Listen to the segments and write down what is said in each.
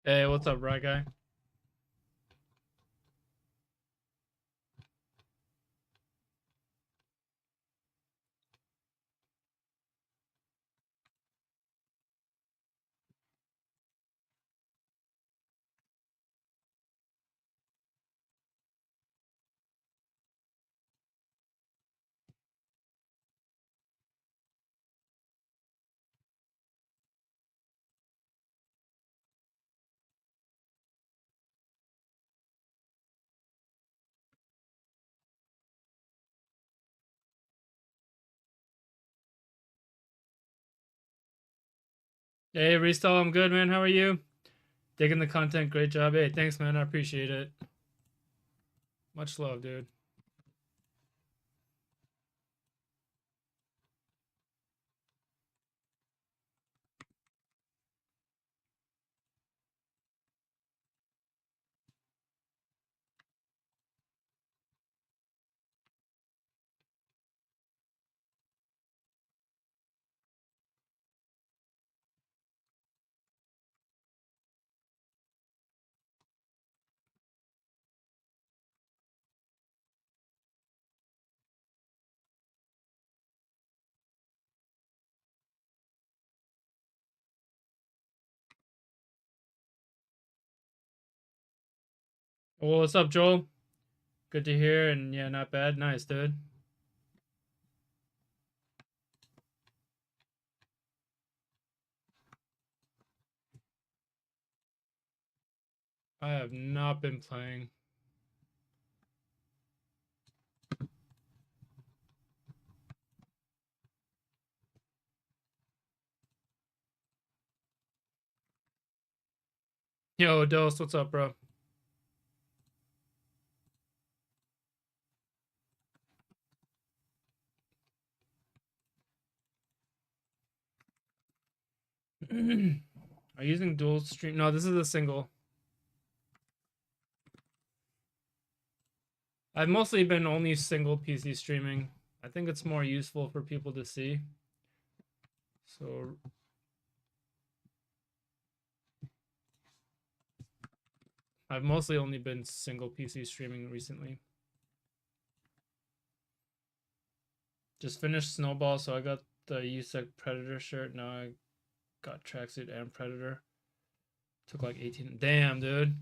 Hey, what's up, right guy? Hey, Restall, I'm good, man. How are you? Digging the content, great job. Hey, thanks, man. I appreciate it. Much love, dude. Well, what's up, Joel? Good to hear, and yeah, not bad. Nice, dude. I have not been playing. Yo, Dose, what's up, bro? Are you using dual stream? No, this is a single. I've mostly been only single PC streaming. I think it's more useful for people to see. So I've mostly only been single PC streaming recently. Just finished Snowball, so I got the USEC Predator shirt. Now I got tracksuit and Predator. Took like 18. Damn, dude.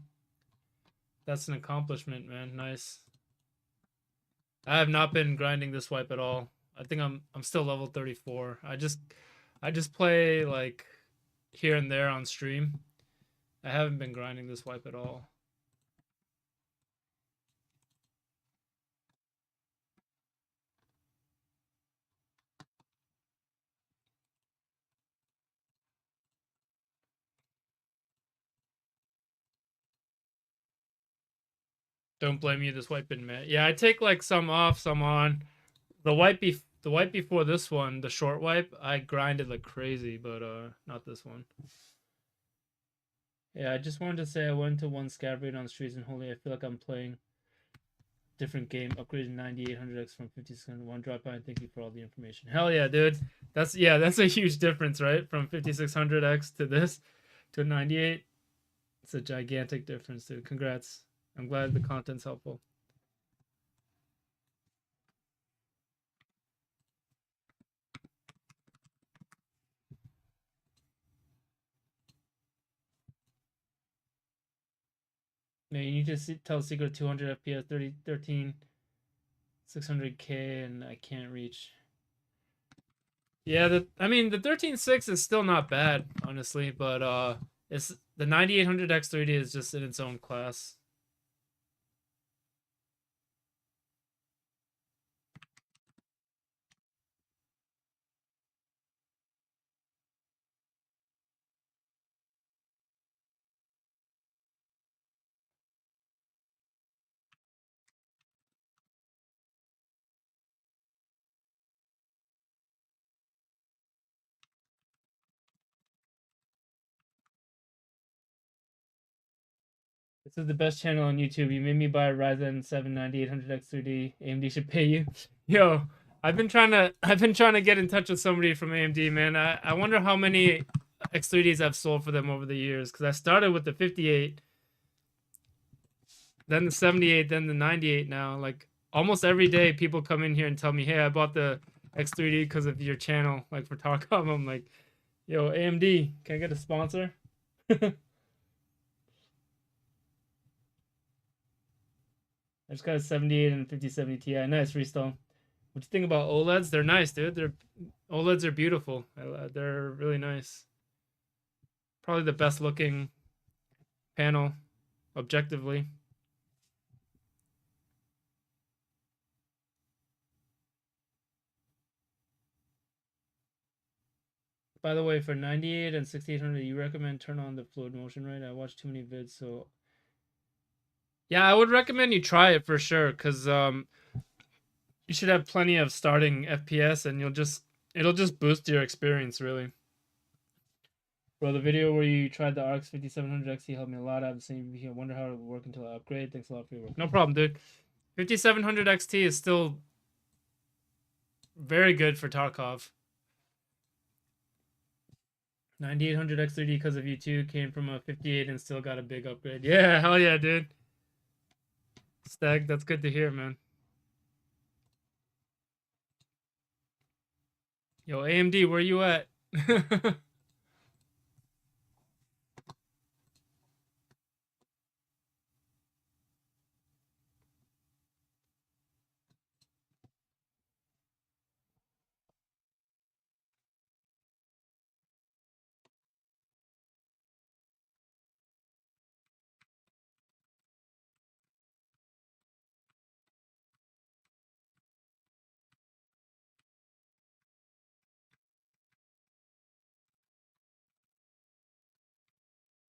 That's an accomplishment, man. Nice. I have not been grinding this wipe at all. I think I'm still level 34. I just play like here and there on stream. I haven't been grinding this wipe at all. Don't blame you. This wipe been met. Yeah, I take like some off, some on. The wipe before this one, the short wipe, I grinded like crazy, but not this one. Yeah, I just wanted to say I went to one scab raid on streets and holy, I feel like I'm playing different game. Upgraded 9800X from 5601 drop by, and thank you for all the information. Hell yeah, dude. That's a huge difference, right? From 5600X to this to 98. It's a gigantic difference, dude. Congrats. I'm glad the content's helpful. Man, you need to tell Secret 200 FPS, 30, 13, 600K, and I can't reach. Yeah, I mean the 13.6 is still not bad, honestly, but it's the 9800X 3D is just in its own class. This is the best channel on YouTube. You made me buy a Ryzen 7 9800X 3D. AMD should pay you. Yo, I've been trying to get in touch with somebody from AMD, man. I wonder how many X3Ds I've sold for them over the years, because I started with the 58, then the 78, then the 98 now. Like, almost every day people come in here and tell me, hey, I bought the X3D because of your channel, like for Tarkov. I'm like, yo, AMD, can I get a sponsor? I just got a 78 and 5070 Ti. Nice, Restone. What do you think about OLEDs? They're nice, dude. OLEDs are beautiful. They're really nice. Probably the best looking panel, objectively. By the way, for 98 and 6800, you recommend turn on the fluid motion, right? I watched too many vids, so yeah, I would recommend you try it for sure, because you should have plenty of starting FPS, and it'll just boost your experience, really. Bro, the video where you tried the RX 5700 XT helped me a lot. I have the same. I wonder how it will work until I upgrade. Thanks a lot for your work. No problem, dude. 5700 XT is still very good for Tarkov. 9800 X3D because of you too. Came from a 58 and still got a big upgrade. Yeah, hell yeah, dude. Stag, that's good to hear, man. Yo, AMD, where you at?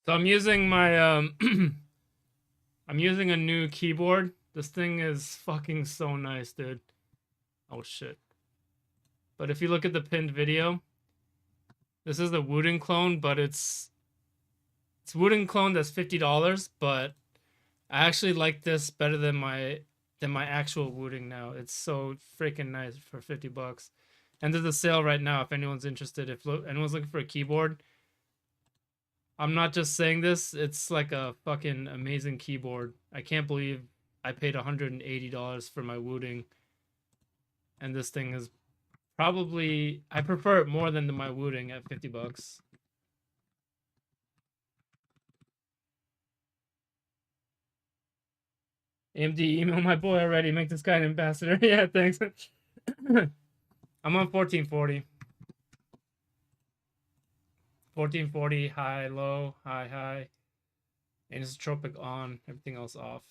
So I'm using my I'm using a new keyboard. This thing is fucking so nice, dude. Oh shit. But if you look at the pinned video, this is the Wooten clone, but it's Wooten clone that's $50, but I actually like this better than my actual Wooten now. It's so freaking nice for $50. And there's a sale right now if anyone's interested. If anyone's looking for a keyboard, I'm not just saying this. It's like a fucking amazing keyboard. I can't believe I paid $180 for my Wooten, and this thing is probably, I prefer it more than my Wooten at $50. AMD, email my boy already. Make this guy an ambassador. Yeah, thanks. I'm on 1440. 1440, high, low, high, high. Anisotropic on, everything else off.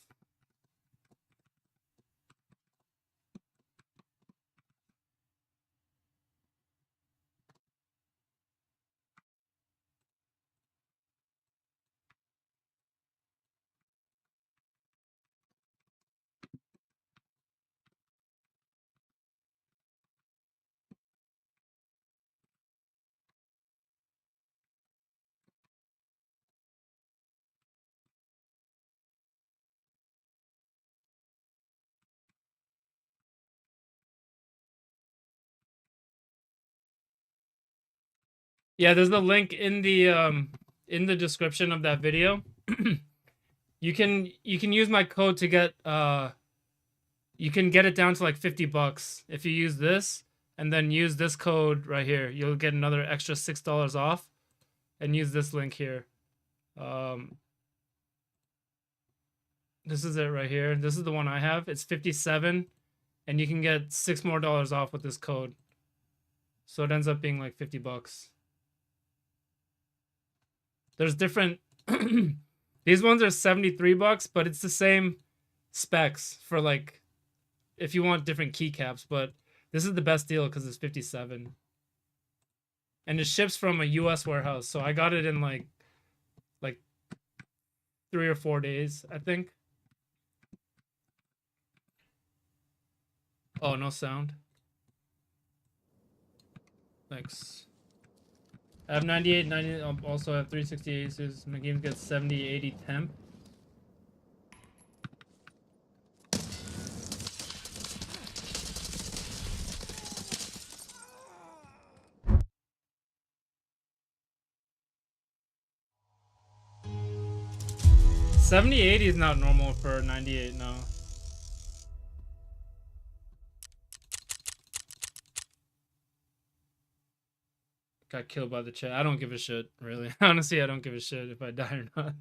Yeah, there's the link in the description of that video. You can use my code to get you can get it down to like $50 if you use this, and then use this code right here. You'll get another extra $6 off, and use this link here. This is it right here. This is the one I have. It's 57, and you can get $6 more off with this code. So it ends up being like $50. There's different these ones are $73, but it's the same specs for like if you want different keycaps, but this is the best deal because it's 57. And it ships from a US warehouse. So I got it in like 3 or 4 days, I think. Oh, no sound. Thanks. I have 98, 90, also have 360 Asus. My games get 70, 80 temp. 70-80 is not normal for 98, no. Got killed by the chat. I don't give a shit, really. Honestly, I don't give a shit if I die or not.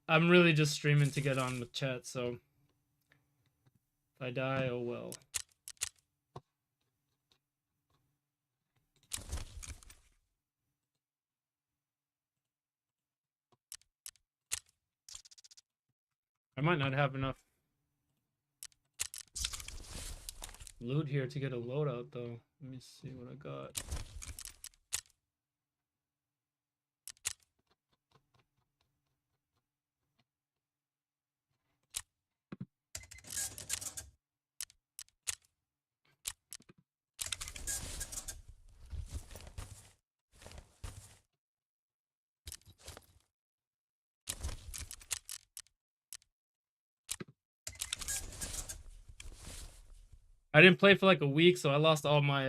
I'm really just streaming to get on with chat, so if I die, oh well. I might not have enough loot here to get a loadout, though. Let me see what I got. I didn't play for like a week, so I lost all my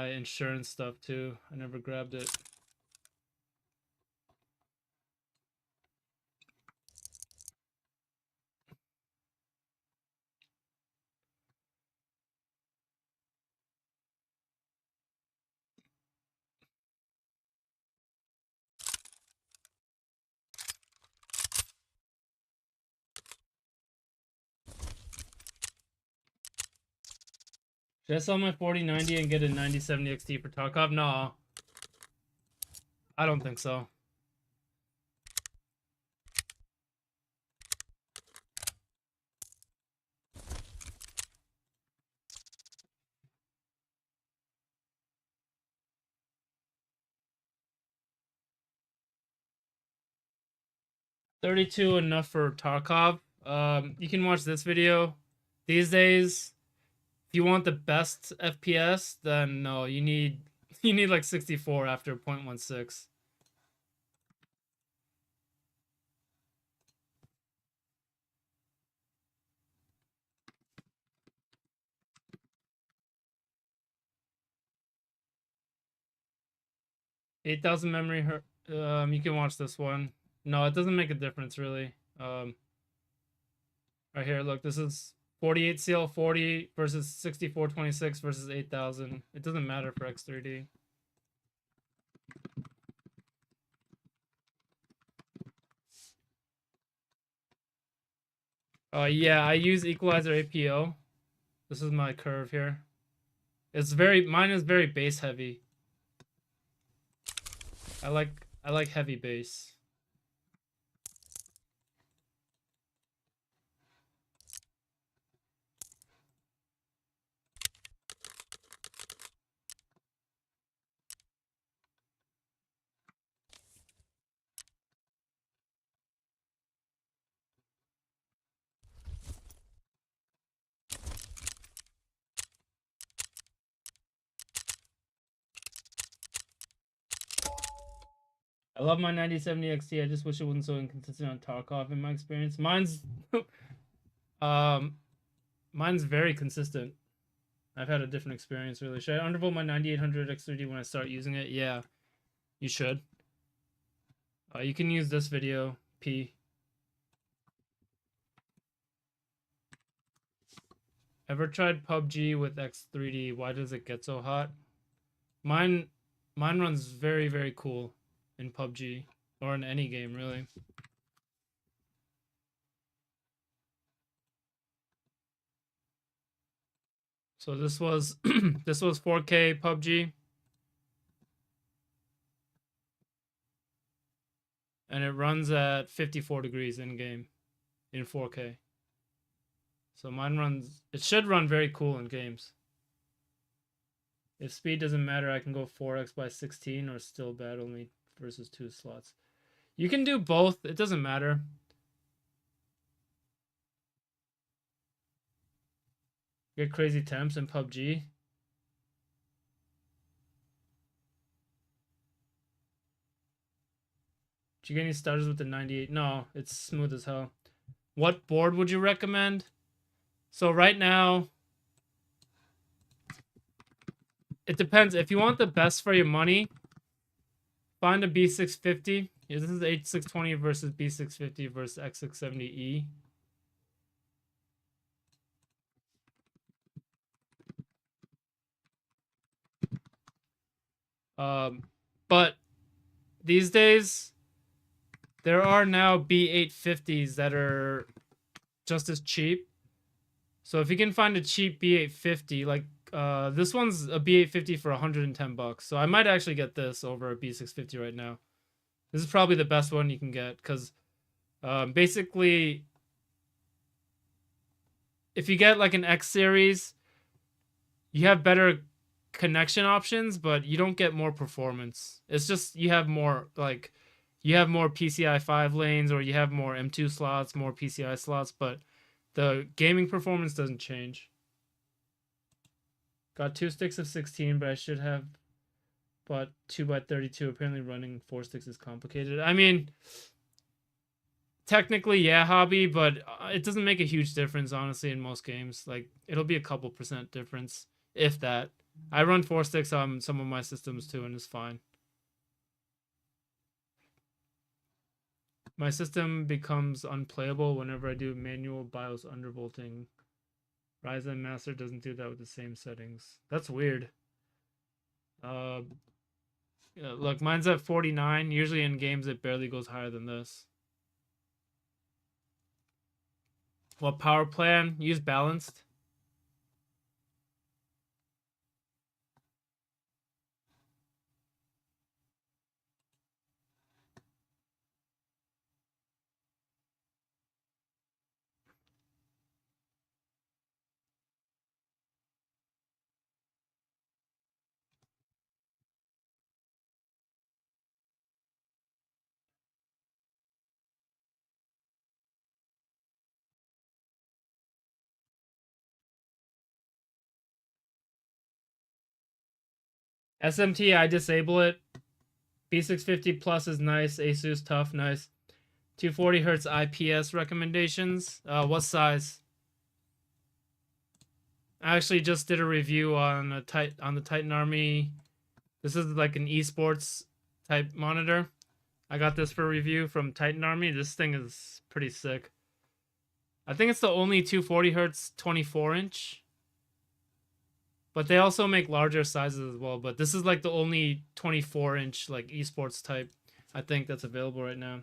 insurance stuff too. I never grabbed it. Should I sell my 4090 and get a 9070 XT for Tapkob? No. I don't think so. $32 enough for Tapkob. You can watch this video. These days, if you want the best FPS, then no, you need like 64 after 0.16. $8,000 memory. You can watch this one. No, it doesn't make a difference really. Right here, look, this is 48 CL40 versus 6426 versus 8,000. It doesn't matter for X3D. Yeah, I use equalizer APO. This is my curve here. Mine is very bass heavy. I like heavy bass. I love my 9070 XT. I just wish it wasn't so inconsistent on Tarkov in my experience. Mine's very consistent. I've had a different experience really. Should I undervolt my 9800 X3D when I start using it? Yeah, you should. You can use this video, P. Ever tried PUBG with X3D? Why does it get so hot? Mine runs very, very cool in PUBG or in any game really. So this was this was 4K PUBG. And it runs at 54 degrees in game in 4K. So mine runs, it should run very cool in games. If speed doesn't matter, I can go 4x by 16 or still bad only versus 2 slots. You can do both, it doesn't matter. Get crazy temps in PUBG. Did you get any starters with the 98? No, it's smooth as hell. What board would you recommend? So right now, it depends. If you want the best for your money, find a B650. Yeah, this is H620 versus B650 versus X670E. But these days, there are now B850s that are just as cheap. So if you can find a cheap B850, like this one's a B850 for 110 bucks. So I might actually get this over a B650 right now. This is probably the best one you can get because basically, if you get like an X series, you have better connection options, but you don't get more performance. It's just you have more like you have more PCI 5 lanes or you have more M2 slots, more PCI slots, but the gaming performance doesn't change. Got 2 sticks of 16, but I should have bought 2x32. Apparently running 4 sticks is complicated. I mean, technically, yeah, hobby, but it doesn't make a huge difference, honestly, in most games. Like, it'll be a couple % difference, if that. I run 4 sticks on some of my systems too, and it's fine. My system becomes unplayable whenever I do manual BIOS undervolting. Ryzen Master doesn't do that with the same settings. That's weird. Yeah, look, mine's at 49. Usually in games, it barely goes higher than this. What power plan? Use balanced. SMT, I disable it. B650 Plus is nice. Asus tough, nice. 240 hertz IPS recommendations. What size? I actually just did a review on the Titan Army. This is like an esports type monitor. I got this for review from Titan Army. This thing is pretty sick. I think it's the only 240 hertz 24-inch. But they also make larger sizes as well. But this is like the only 24-inch like esports type I think that's available right now.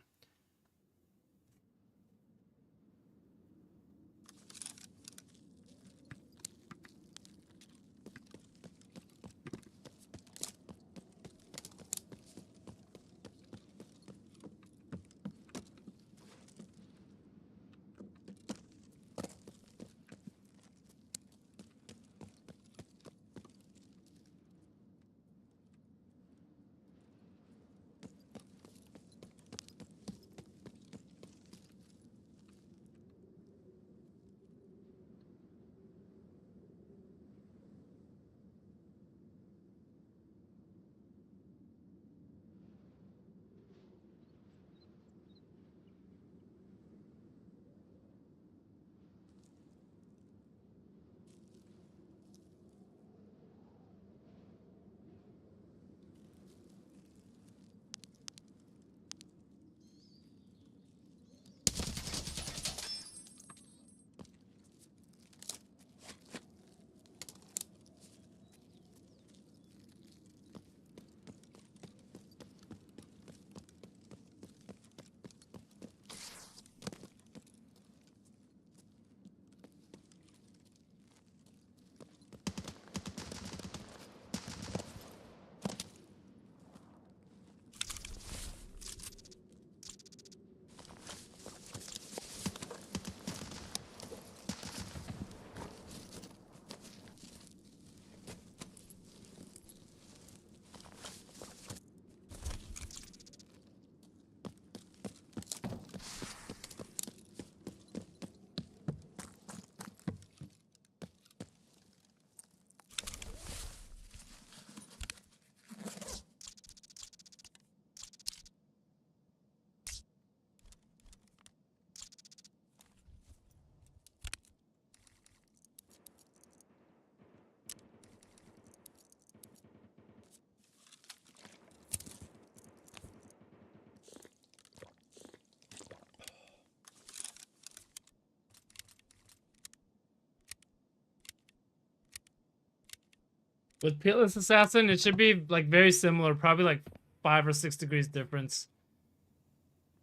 With Peerless Assassin, it should be like very similar, probably like 5 or 6 degrees difference.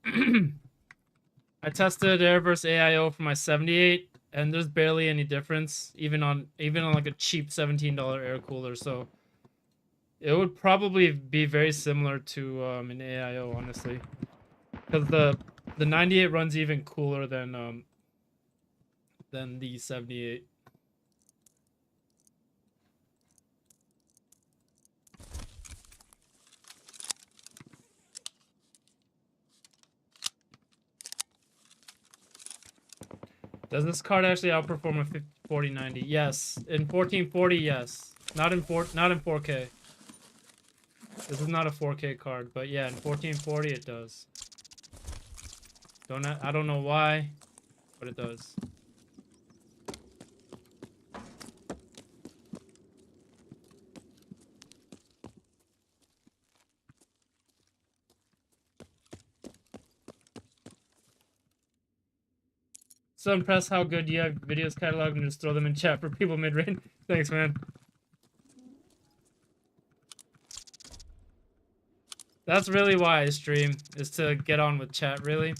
I tested Air vs AIO for my 78, and there's barely any difference, even on like a cheap $17 air cooler. So it would probably be very similar to an AIO, honestly, because the 98 runs even cooler than the 78. Does this card actually outperform a 4090? Yes. In 1440, yes. Not in 4K. This is not a 4K card, but yeah, in 1440 it does. I don't know why, but it does. So impressed how good you have videos cataloged and just throw them in chat for people mid-range. Thanks, man. That's really why I stream, is to get on with chat, really.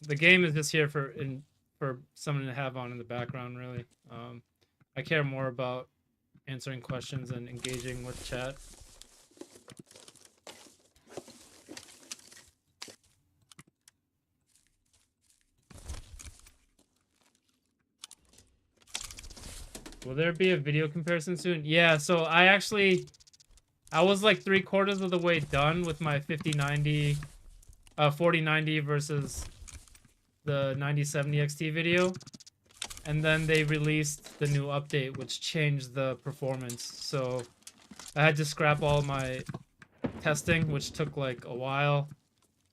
The game is just here for someone to have on in the background, really. I care more about answering questions and engaging with chat. Will there be a video comparison soon? Yeah, so I was like 3/4 of the way done with my 4090 versus the 9070 XT video. And then they released the new update, which changed the performance. So I had to scrap all my testing, which took like a while.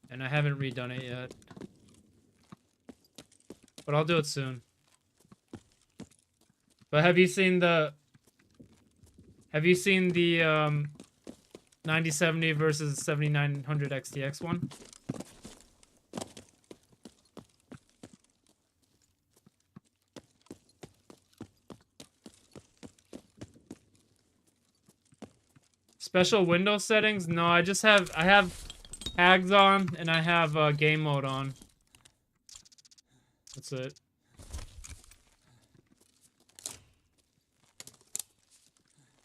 And I haven't redone it yet. But I'll do it soon. But have you seen the 9070 versus 7900 XTX one? Special Windows settings? No, I have tags on and I have game mode on. That's it.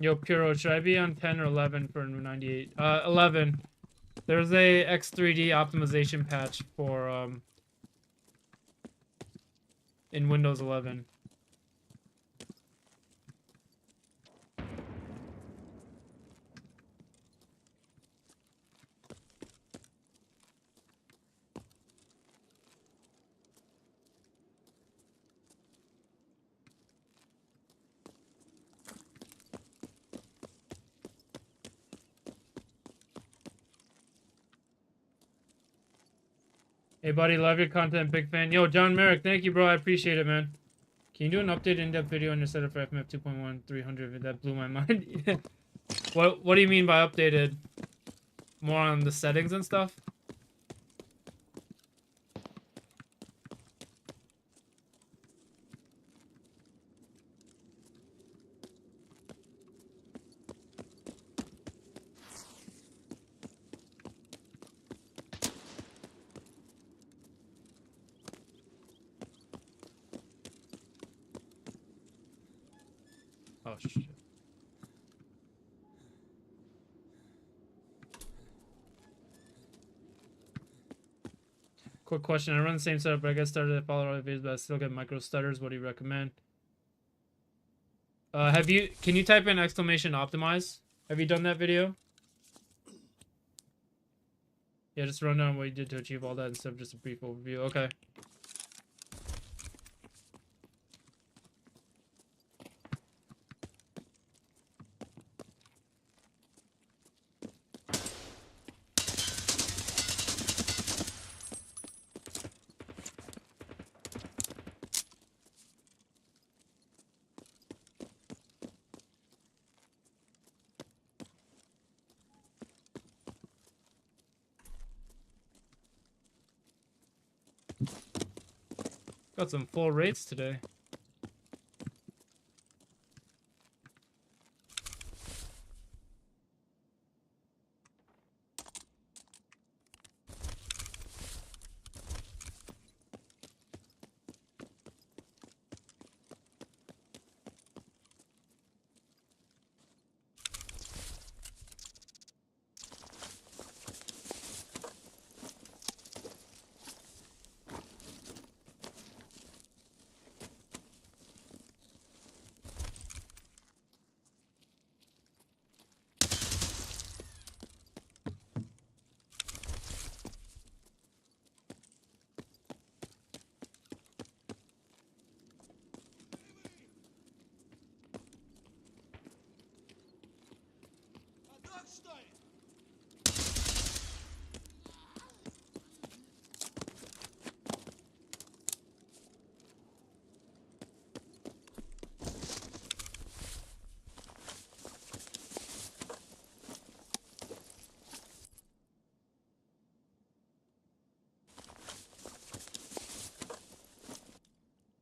Yo, Puro, should I be on 10 or 11 for 98? 11. There's a X3D optimization patch for in Windows 11. Hey, buddy, love your content, big fan. Yo, John Merrick, thank you, bro. I appreciate it, man. Can you do an updated in-depth video on your setup for FMF 2.1 300? That blew my mind. What do you mean by updated? More on the settings and stuff? Oh, shit. Quick question. I run the same setup, but I get started at follow all the videos, but I still get micro stutters. What do you recommend? Can you type in exclamation optimize? Have you done that video? Yeah, just run down what you did to achieve all that instead of just a brief overview. Okay. Got some full rates today.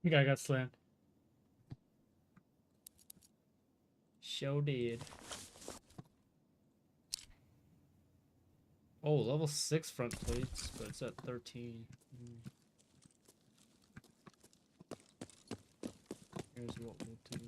The guy got slammed. Show did. Oh, level 6 front plates, but it's at 13. Here's what we'll do.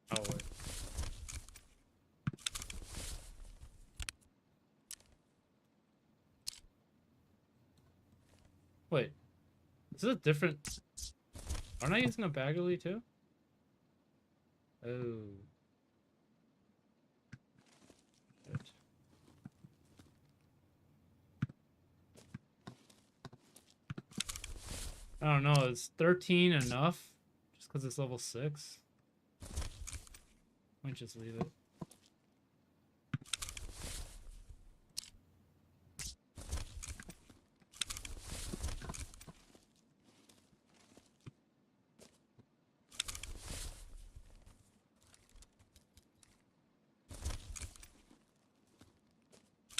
Oh, wait. Wait. Is this a different... Aren't I using a Baggerly too? Oh. Shit. I don't know. Is 13 enough? Just because it's level 6? Might just leave it.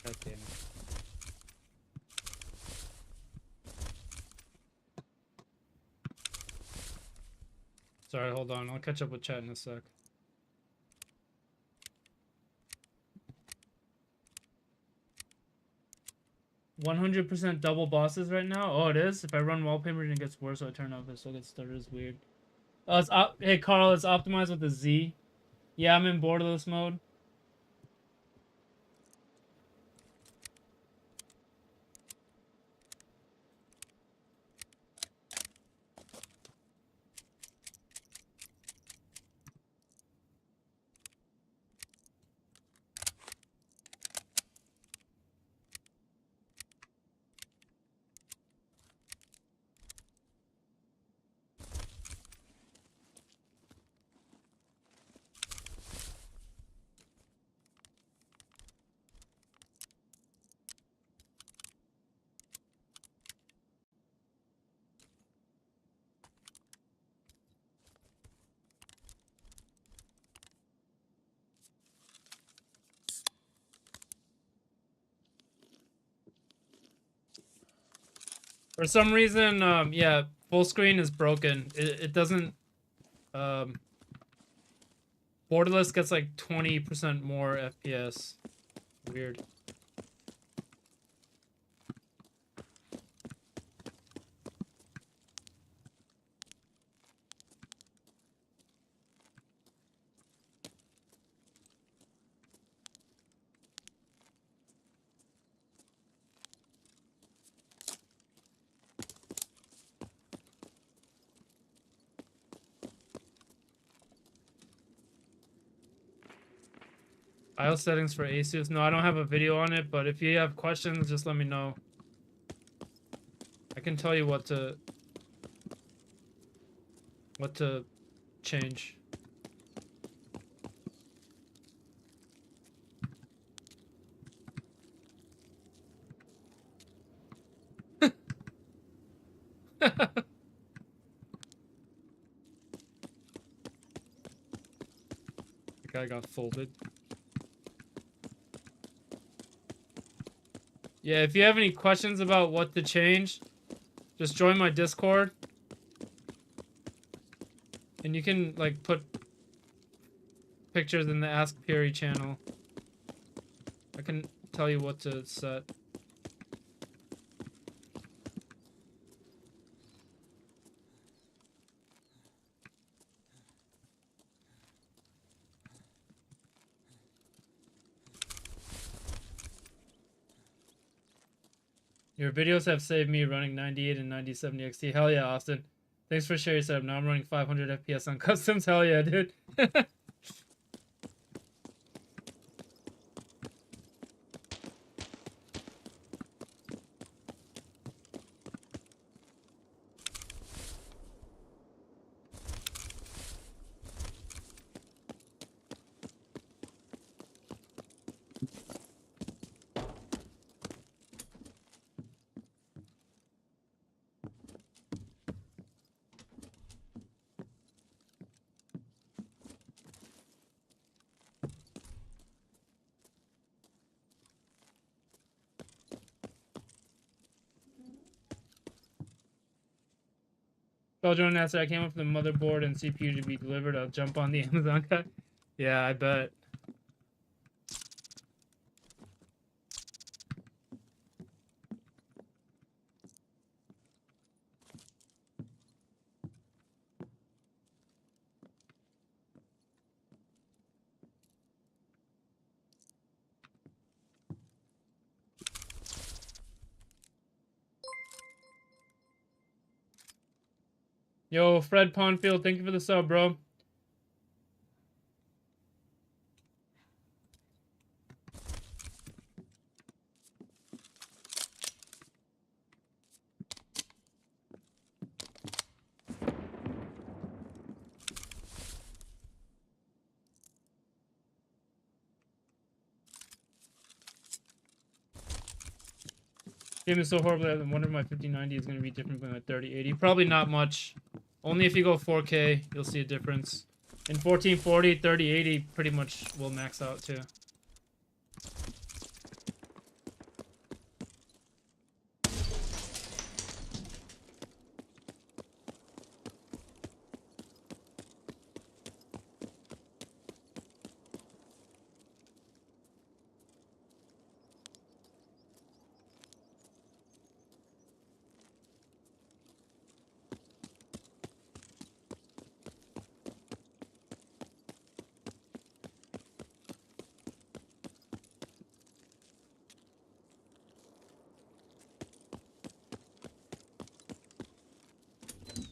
God damn it. Sorry, hold on. I'll catch up with chat in a sec. 100% double bosses right now? Oh, it is? If I run wallpaper and it gets worse, so I turn off it so it gets started. It's weird. Oh, it's hey, Carl, it's optimized with the Z. Yeah, I'm in borderless mode. For some reason, yeah, full screen is broken. It doesn't, borderless gets like 20% more FPS. Weird. IO settings for Asus. No, I don't have a video on it, but if you have questions, just let me know. I can tell you what to change. The guy got folded. Yeah, if you have any questions about what to change, just join my Discord. And you can, like, put pictures in the Ask Puri channel. I can tell you what to set. Your videos have saved me running 98 and 9070 XT. Hell yeah, Austin. Thanks for sharing your setup. Now I'm running 500 FPS on customs. Hell yeah, dude. Belgian answer, I came up with the motherboard and CPU to be delivered. I'll jump on the Amazon guy. Yeah, I bet. Yo, Fred Pondfield, thank you for the sub, bro. Game is so horrible. I wonder if my 5090 is going to be different from my 3080. Probably not much. Only if you go 4K, you'll see a difference. In 1440, 3080 pretty much will max out too.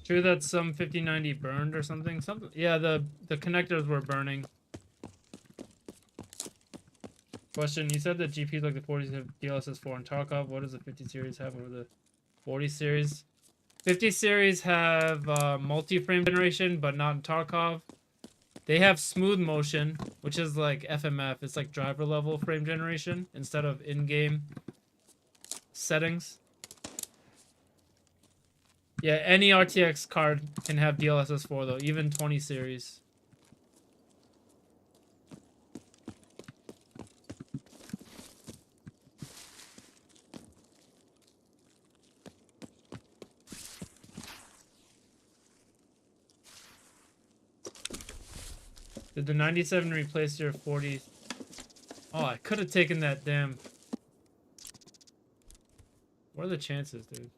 True that some 5090 burned or something. Something. Yeah, the connectors were burning. Question: you said that GPUs like the 40s have DLSS4 and Tarkov. What does the 50 series have over the 40 series? 50 series have multi-frame generation, but not in Tarkov. They have smooth motion, which is like FMF. It's like driver level frame generation instead of in-game settings. Yeah, any RTX card can have DLSS4 though, even 20 series. Did the 97 replace your 40? Oh, I could have taken that damn. What are the chances, dude?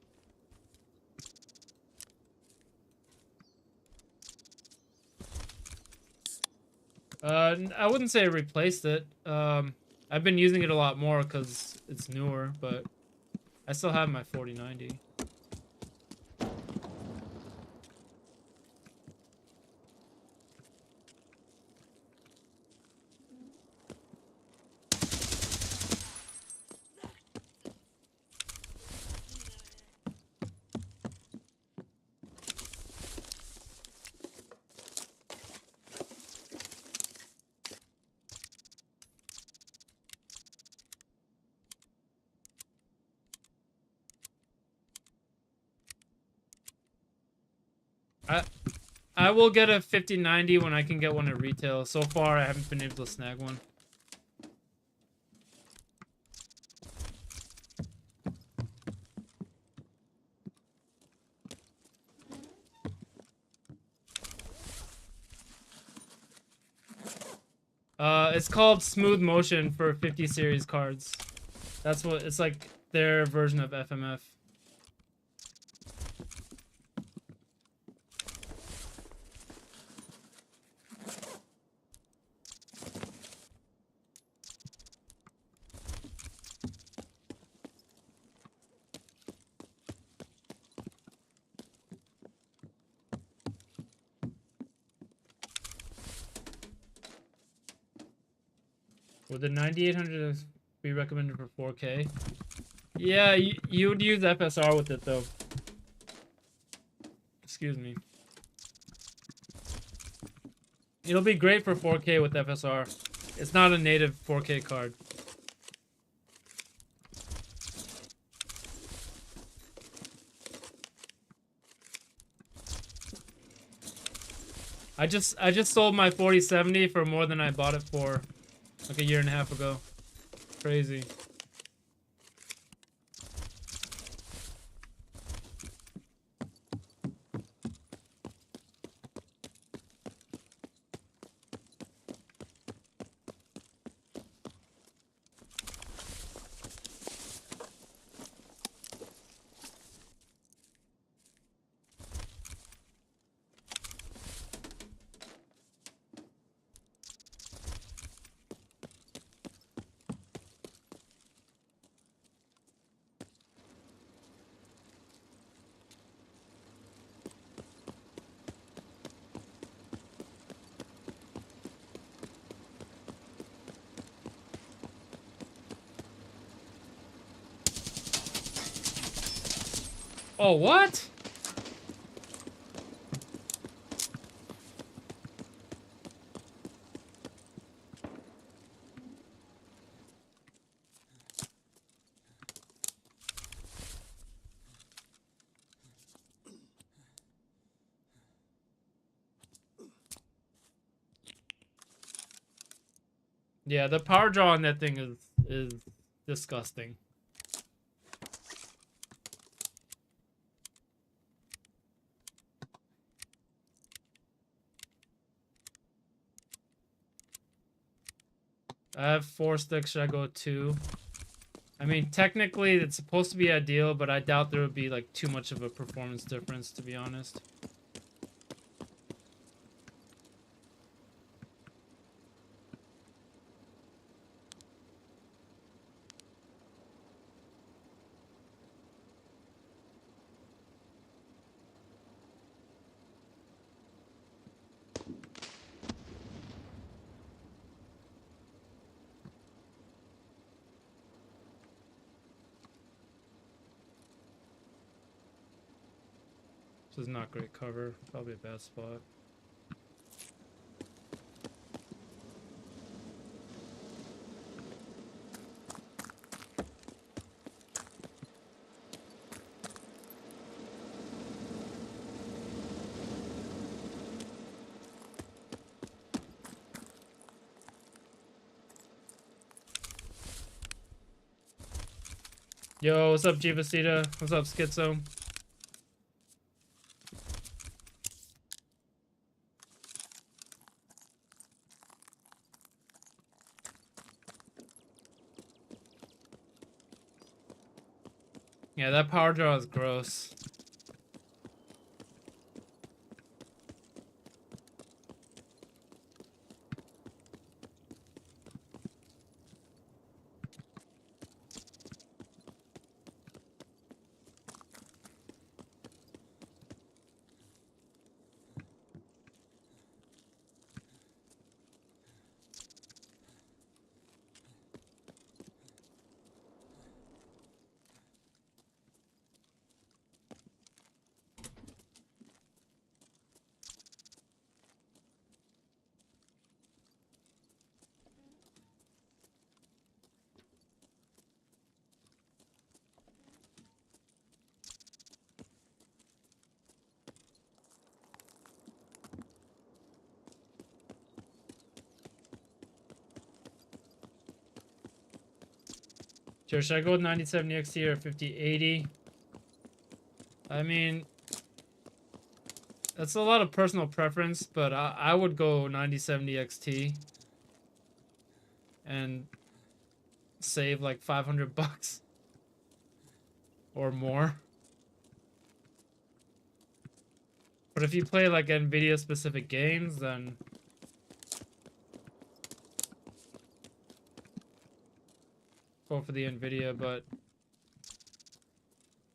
I wouldn't say I replaced it. I've been using it a lot more because it's newer, but I still have my 4090. I will get a 5090 when I can get one at retail. So far, I haven't been able to snag one. It's called Smooth Motion for 50 series cards. That's what it's like. Their version of FMF. Would the 9800 be recommended for 4K? Yeah, you would use FSR with it though. Excuse me. It'll be great for 4K with FSR. It's not a native 4K card. I just sold my 4070 for more than I bought it for like a year and a half ago. Crazy. Oh, what? Yeah, the power draw on that thing is disgusting. I have 4 sticks. Should I go 2? I mean, technically, it's supposed to be ideal, but I doubt there would be like too much of a performance difference, to be honest. This is not great cover. Probably a bad spot. Yo, what's up, Jivacita? What's up, Schizo? Yeah, that power draw is gross. Sure, should I go with 9070 XT or 5080? I mean, that's a lot of personal preference, but I would go 9070 XT. and save like 500 bucks or more. But if you play like Nvidia specific games, then go for the Nvidia. But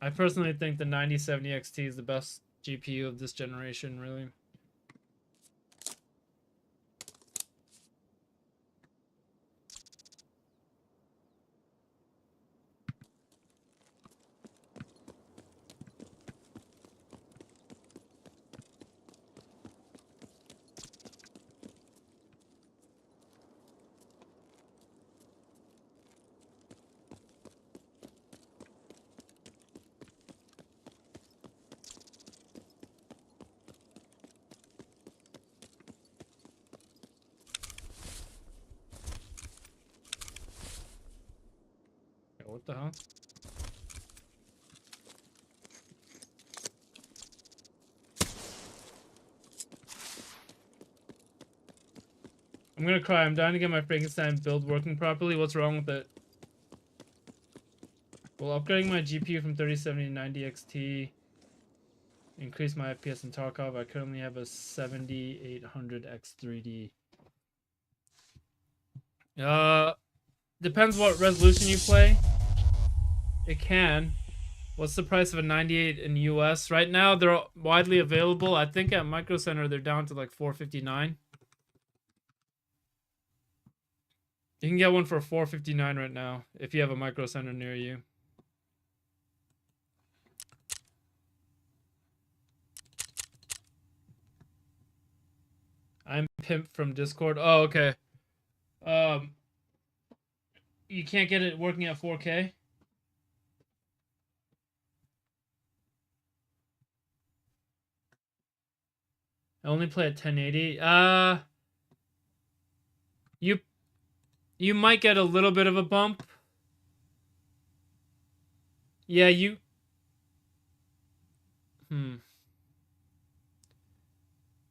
I personally think the 9070 XT is the best GPU of this generation, really. What the hell? I'm gonna cry. I'm dying to get my Frankenstein build working properly. What's wrong with it? Well, upgrading my GPU from 3070 to 90 XT increased my FPS in Tarkov. I currently have a 7800 X3D. Depends what resolution you play. It can. What's the price of a 98 in US? Right now, they're widely available. I think at Micro Center, they're down to like $459. You can get one for $459 right now if you have a Micro Center near you. I'm Pimp from Discord. Oh, okay. You can't get it working at 4K? I only play at 1080. You might get a little bit of a bump. Yeah, you...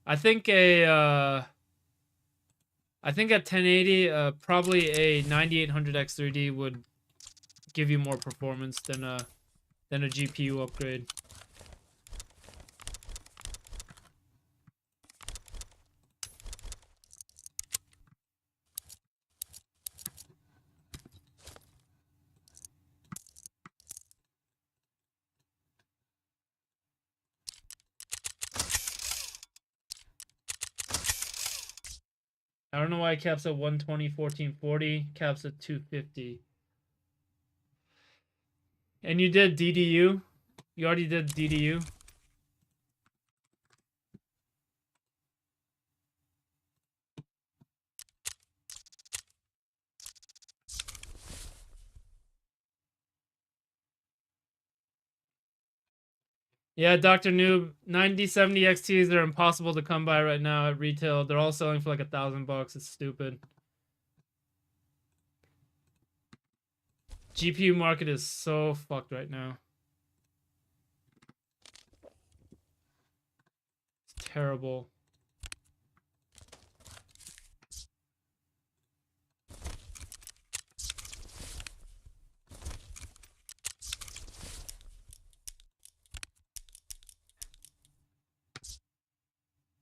I think I think at 1080, probably a 9800 X3D would give you more performance than a GPU upgrade. I don't know why it caps at 120, 1440, caps at 250. And you did DDU? You already did DDU? Yeah, Dr. Noob, 9070 XTs are impossible to come by right now at retail. They're all selling for like $1,000. It's stupid. GPU market is so fucked right now. It's terrible.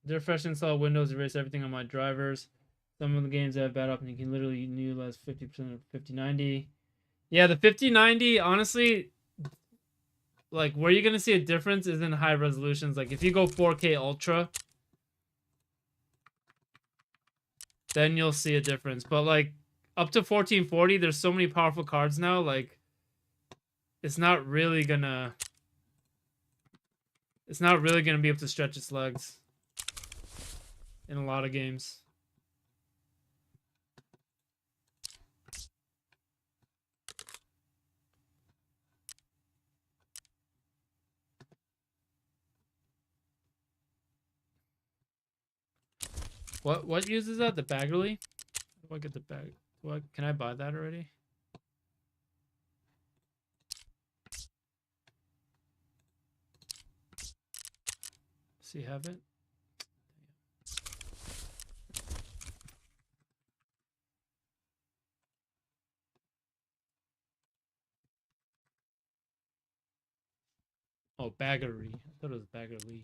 They're fresh install Windows, erase everything on my drivers. Some of the games have bad up and you can literally utilize 50% of 5090. Yeah, the 5090, honestly, like where you're gonna see a difference is in high resolutions. Like if you go 4K Ultra, then you'll see a difference. But like up to 1440, there's so many powerful cards now, like it's not really gonna be able to stretch its legs in a lot of games. What uses that? The Baggerly? How do I get the bag? What can I buy that already? Does he have it? Oh, baggery. I thought it was baggerly.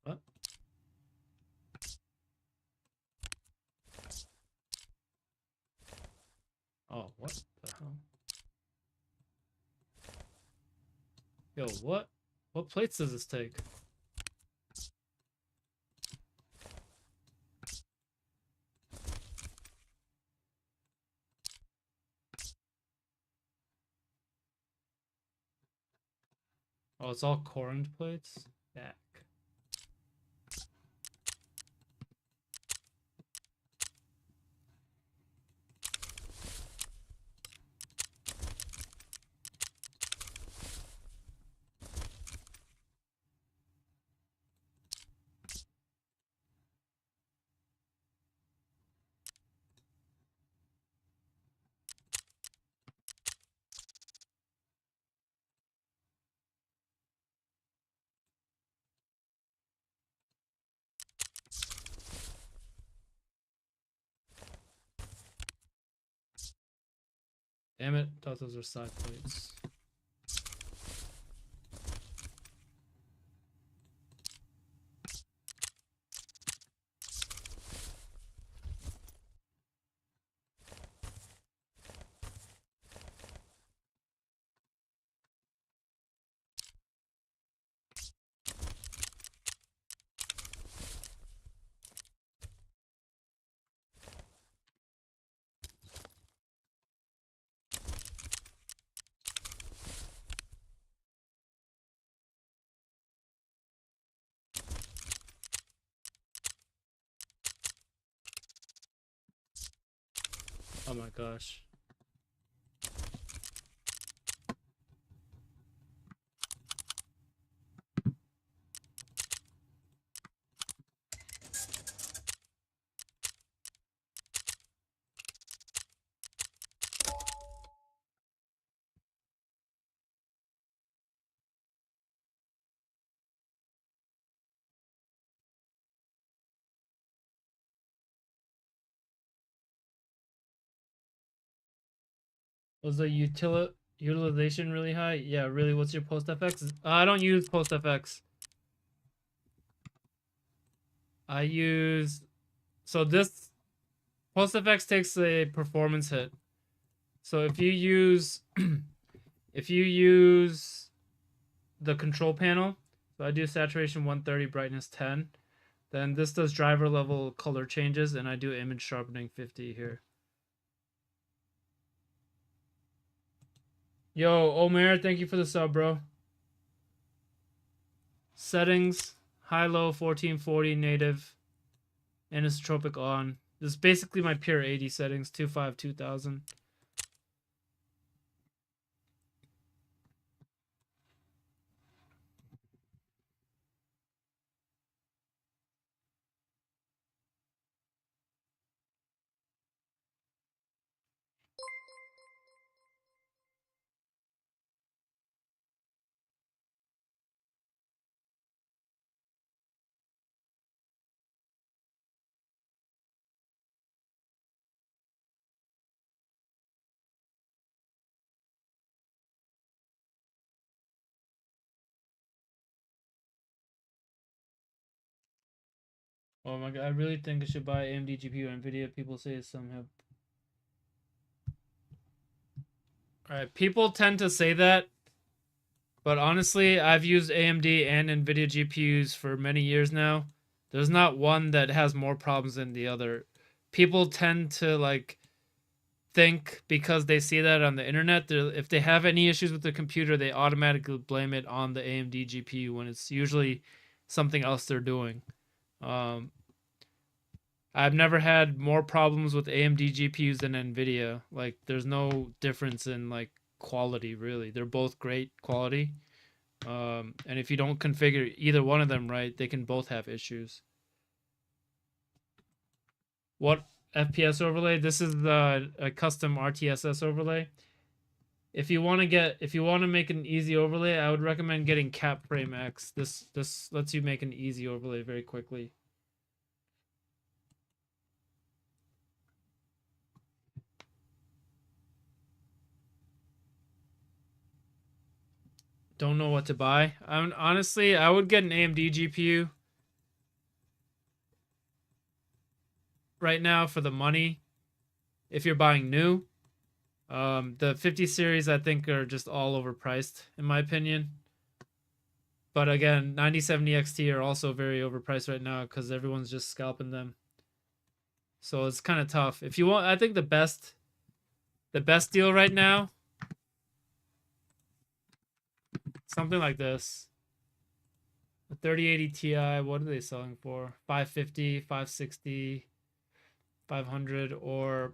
What? Oh, what the hell? Yo, what? What plates does this take? Oh, it's all corned plates? Back. Damn it, thought those were side plates. Oh my gosh. Was the utilization really high? Yeah, really. What's your post FX? I don't use post FX. I use so this post FX takes a performance hit. So if you use if you use the control panel, so I do saturation 130, brightness 10, then this does driver level color changes, and I do image sharpening 50 here. Yo, Omer, thank you for the sub, bro. Settings, high-low 1440 native, anisotropic on. This is basically my pure 80 settings, 25, 2000. Oh my god, I really think I should buy AMD GPU and Nvidia. People say some have. Alright, people tend to say that, but honestly, I've used AMD and Nvidia GPUs for many years now. There's not one that has more problems than the other. People tend to like think because they see that on the internet, if they have any issues with the computer, they automatically blame it on the AMD GPU when it's usually something else they're doing. I've never had more problems with AMD GPUs than Nvidia. Like, there's no difference in like quality really. They're both great quality. And if you don't configure either one of them right, they can both have issues. What FPS overlay? This is a custom RTSS overlay. If you want to make an easy overlay, I would recommend getting Cap Frame X. This lets you make an easy overlay very quickly. Don't know what to buy. Honestly, I would get an AMD GPU right now for the money if you're buying new. The 50 series I think are just all overpriced in my opinion. But again, 9070 XT are also very overpriced right now because everyone's just scalping them. So it's kind of tough. If you want, I think the best deal right now, something like this. The 3080 Ti, what are they selling for? 550, 560, 500, or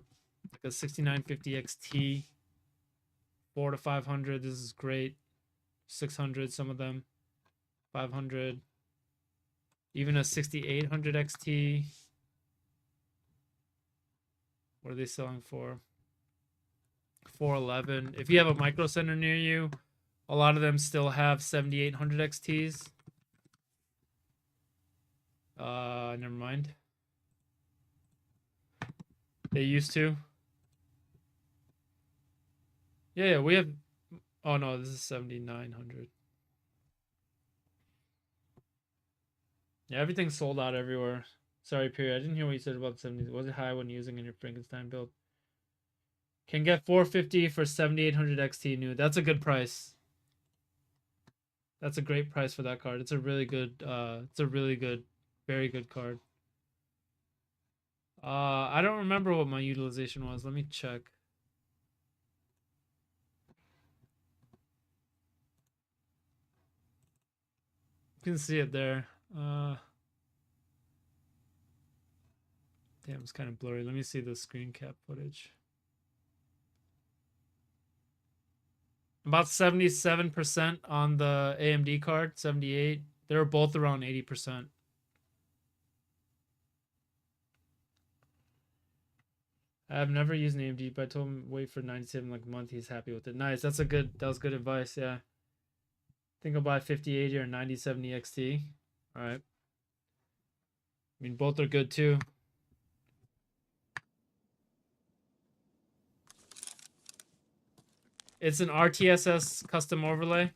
like a 6950 XT, 4 to 500. This is great. 600, some of them. 500. Even a 6800 XT. What are they selling for? 411. If you have a micro center near you, a lot of them still have 7800 XTs. Never mind. They used to. Yeah, we have. Oh no, this is 7900. Yeah, everything's sold out everywhere. Sorry, Perry, I didn't hear what you said about 70. Was it high when using in your Frankenstein build? Can get 450 for 7800 XT new. That's a good price. That's a great price for that card. It's a really good. Very good card. I don't remember what my utilization was. Let me check. You can see it there. Damn, it's kind of blurry. Let me see the screen cap footage. About 77% on the AMD card, 78. They're both around 80%. I've never used an AMD, but I told him wait for 97 like a month. He's happy with it. Nice. That was good advice. Yeah. I think I'll buy 5080 or 9070 XT. All right. I mean, both are good too. It's an RTSS custom overlay.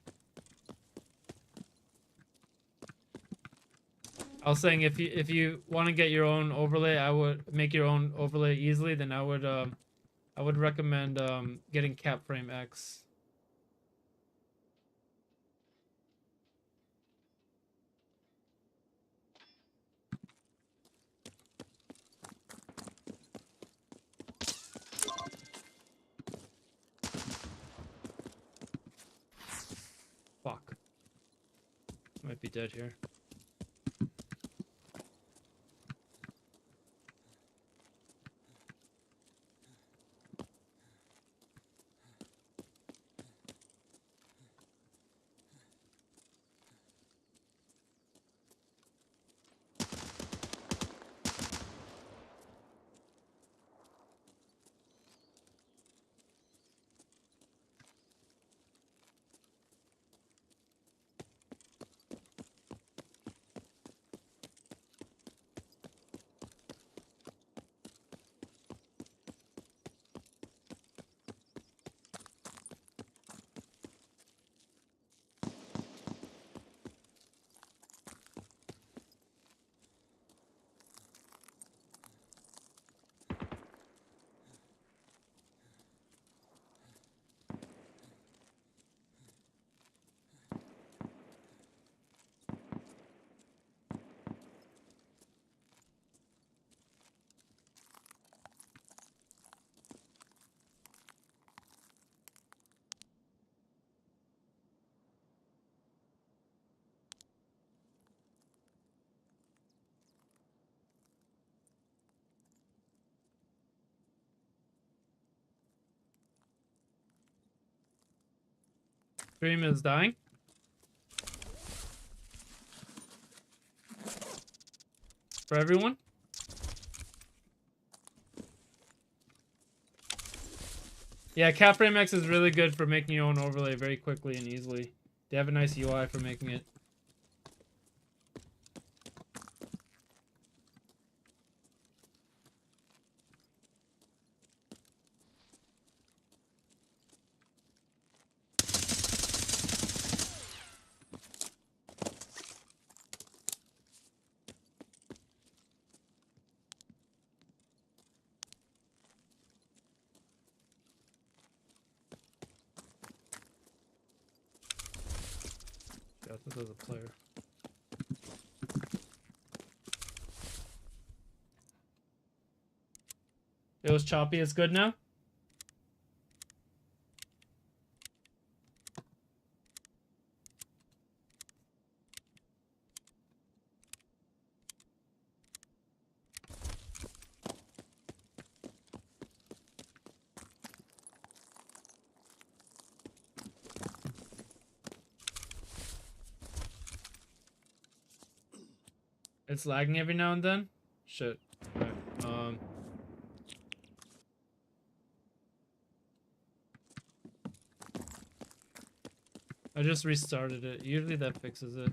I was saying if you want to get your own overlay, I would make your own overlay easily. Then I would recommend getting Cap Frame X. Fuck. Might be dead here. Stream is dying. For everyone. Yeah, CapFrameX is really good for making your own overlay very quickly and easily. They have a nice UI for making it. Yeah, this is a player. It was choppy. It's good now? It's lagging every now and then? Shit. Right. I just restarted it. Usually that fixes it.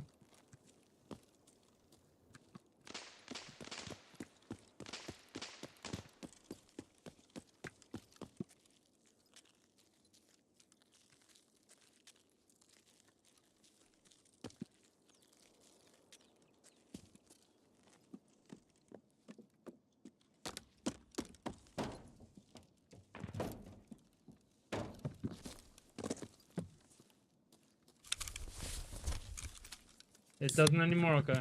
It doesn't anymore? Okay.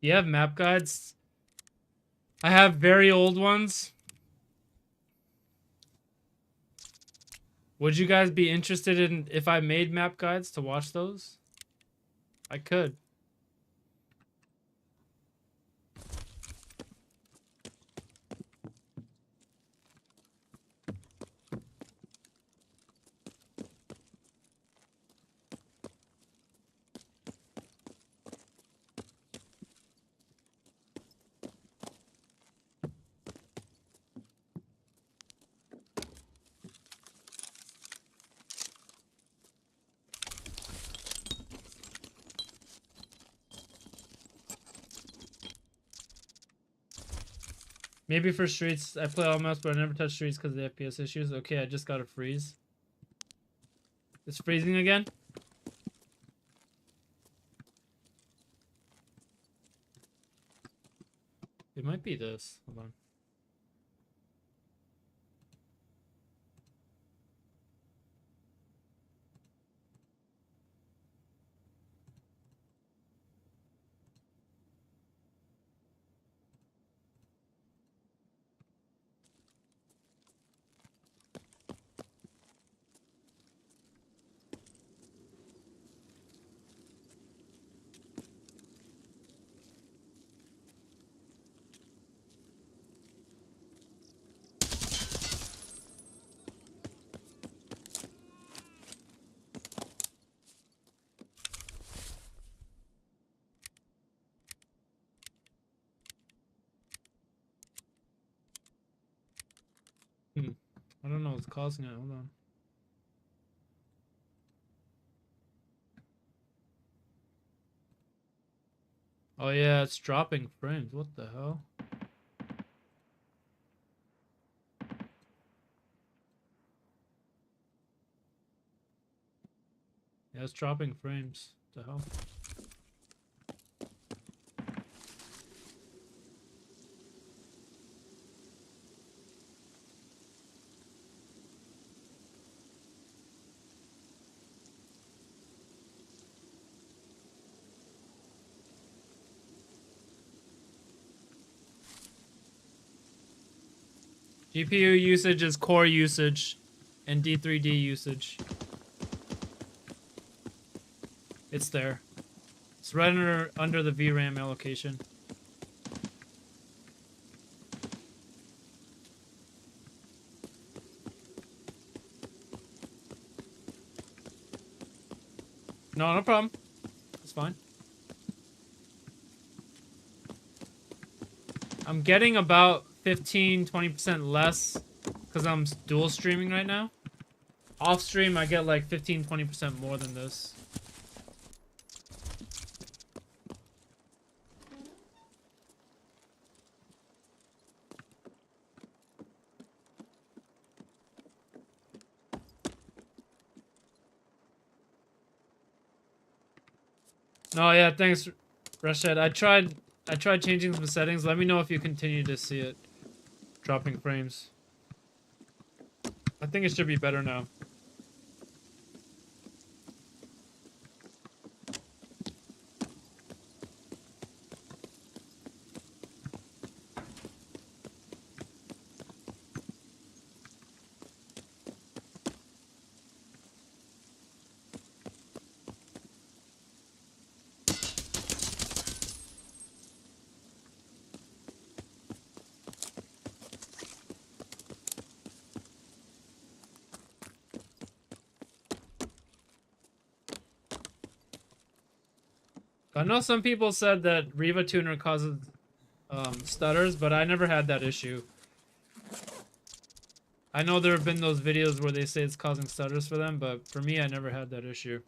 You have map guides? I have very old ones. Would you guys be interested in if I made map guides to watch those? I could. Maybe for streets. I play all maps, but I never touch streets because of the FPS issues. Okay, I just got a freeze. It's freezing again? It might be this. Hold on. I don't know what's causing it. Hold on. Oh yeah, it's dropping frames. What the hell? Yeah, it's dropping frames. What the hell? GPU usage is core usage and D3D usage. It's there. It's right under the VRAM allocation. No problem. It's fine. I'm getting about 15-20% less because I'm dual streaming right now. Off stream, I get like 15-20% more than this. Oh yeah, thanks, Rashad. I tried changing some settings. Let me know if you continue to see it dropping frames. I think it should be better now. I know some people said that Riva Tuner causes stutters, but I never had that issue. I know there have been those videos where they say it's causing stutters for them, but for me, I never had that issue.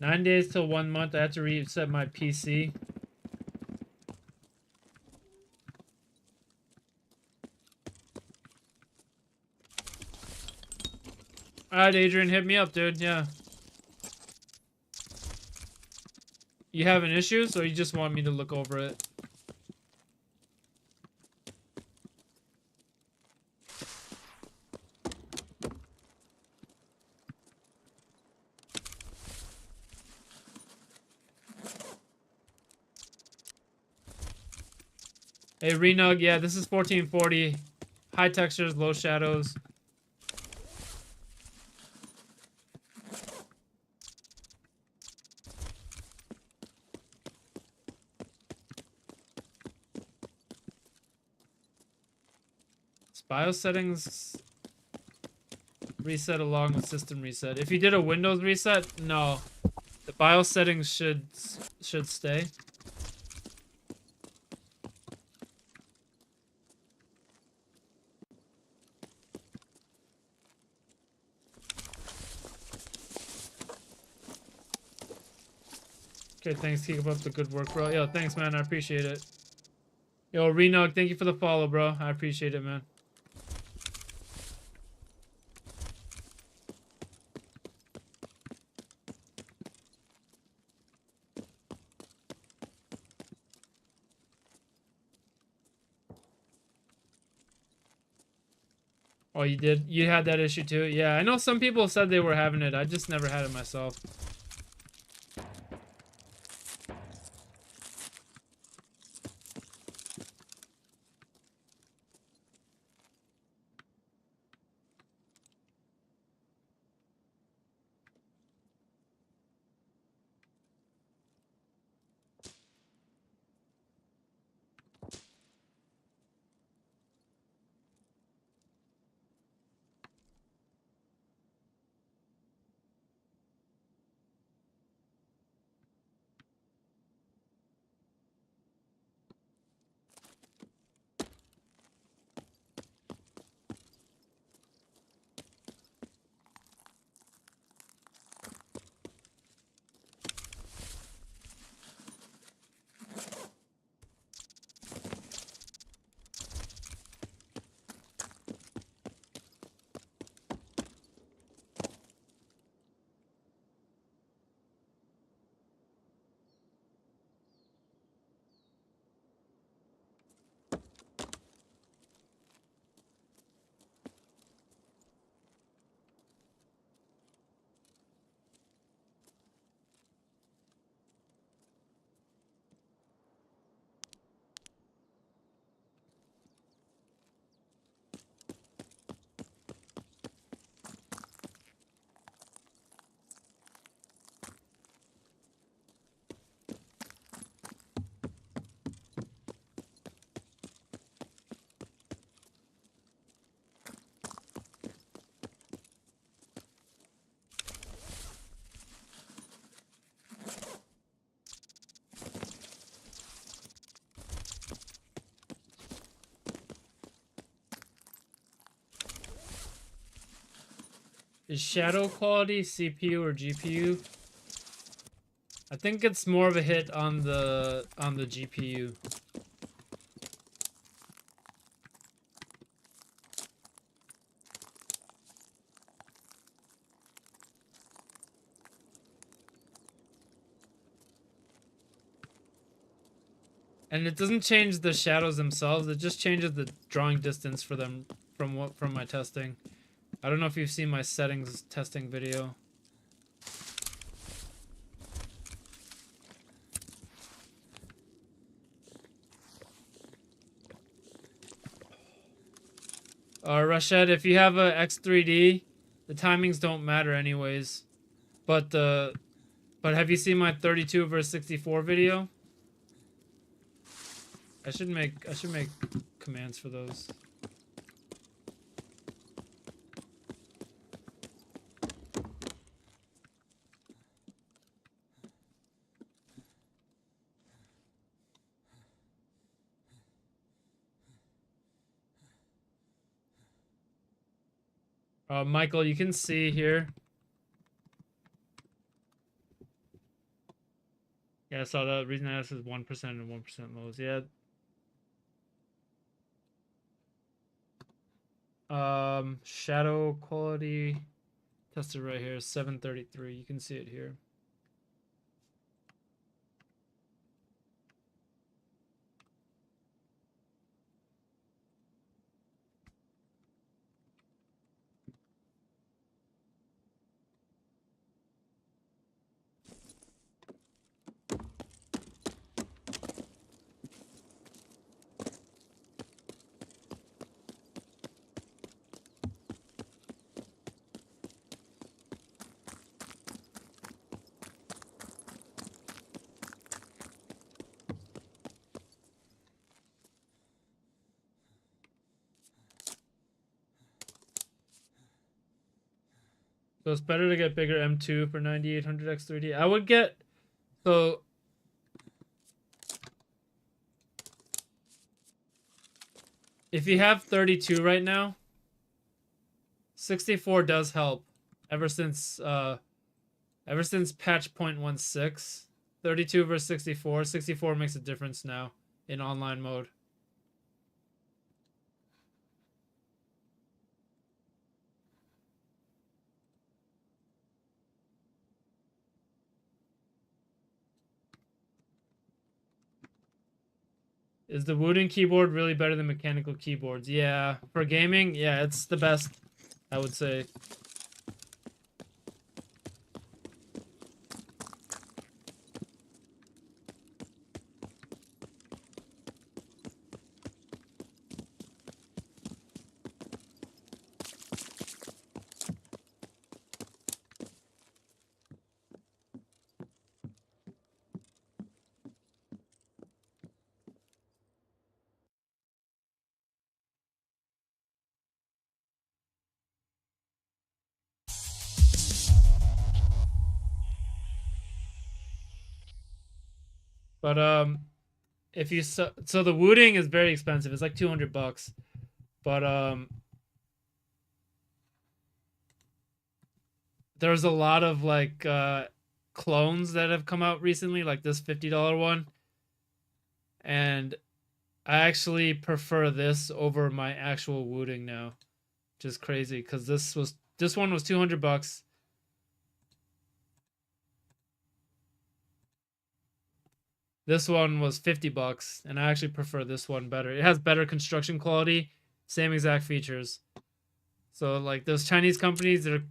Nine days till 1 month. I have to reset my PC. Alright, Adrian, hit me up, dude. Yeah. You having issues, or you just want me to look over it? Hey, Renug, yeah, this is 1440. High textures, low shadows. BIOS settings reset along with system reset. If you did a Windows reset, no. The BIOS settings should stay. Okay, thanks. Keep up the good work, bro. Yo, thanks, man. I appreciate it. Yo, Renug, thank you for the follow, bro. I appreciate it, man. Oh, you did? You had that issue too? Yeah, I know some people said they were having it. I just never had it myself. Is shadow quality CPU or GPU? I think it's more of a hit on the GPU. And it doesn't change the shadows themselves, it just changes the drawing distance for them from my testing. I don't know if you've seen my settings testing video. Rashad, if you have a X3D, the timings don't matter anyways. But have you seen my 32 versus 64 video? I should make commands for those. Michael, you can see here. Yeah, I saw the reason I asked is 1% and 1% lows. Yeah. Shadow quality tested right here, 733. You can see it here. So it's better to get bigger M2 for 9800 X3D. I would get, so if you have 32 right now, 64 does help. Ever since patch 0.16, 32 versus 64, 64 makes a difference now in online mode. Is the Wooden keyboard really better than mechanical keyboards? Yeah, for gaming, yeah, it's the best, I would say. But if you so the Wooting is very expensive. It's like $200. But there's a lot of like clones that have come out recently, like this $50 one. And I actually prefer this over my actual Wooting now. Which is crazy because this one was $200. This one was $50, and I actually prefer this one better. It has better construction quality, same exact features. So like those Chinese companies, they're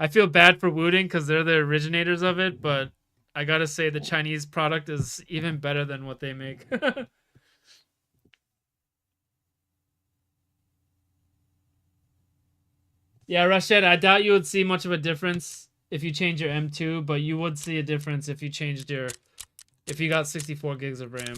I feel bad for Wooting because they're the originators of it, but I gotta say the Chinese product is even better than what they make. Yeah, Rashid, I doubt you would see much of a difference if you change your M2, but you would see a difference if you changed if you got 64 gigs of RAM.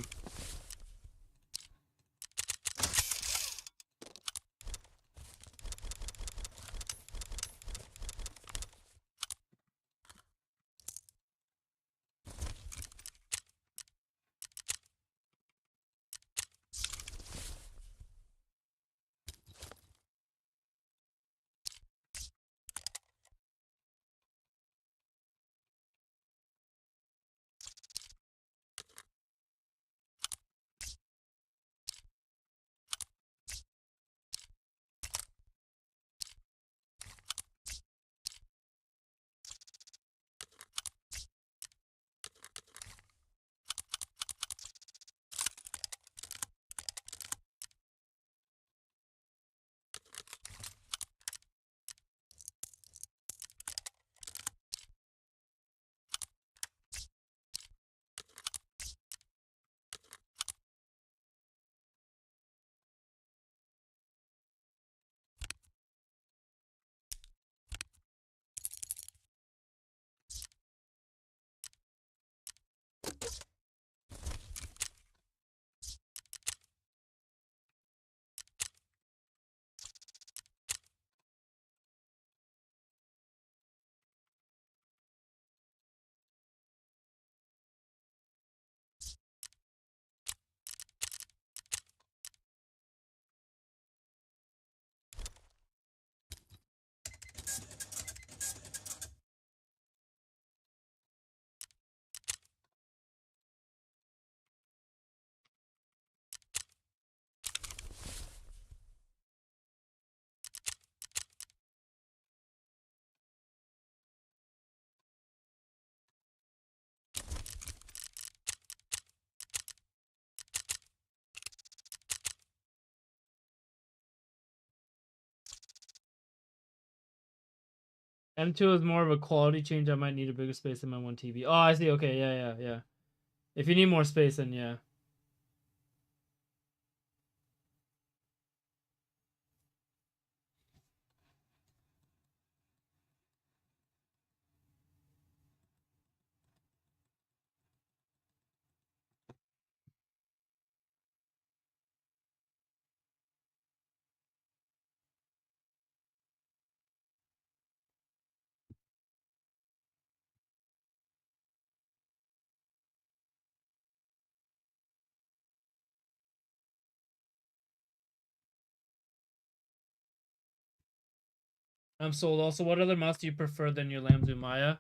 M2 is more of a quality change. I might need a bigger space than my 1 TB. Oh, I see. Okay, yeah. If you need more space, then yeah. I'm sold. Also, what other mouse do you prefer than your Lamzu Maya?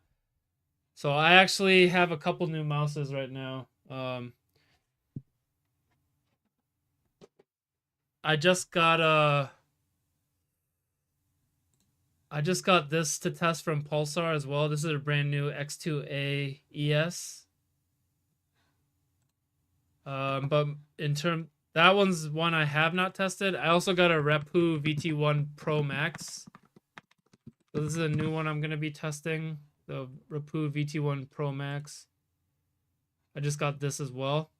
So I actually have a couple new mouses right now. I just got this to test from Pulsar as well. This is a brand new X2A ES. But in term that one's one I have not tested. I also got a Repu VT1 Pro Max. So this is a new one I'm gonna be testing. The Repu VT1 Pro Max. I just got this as well.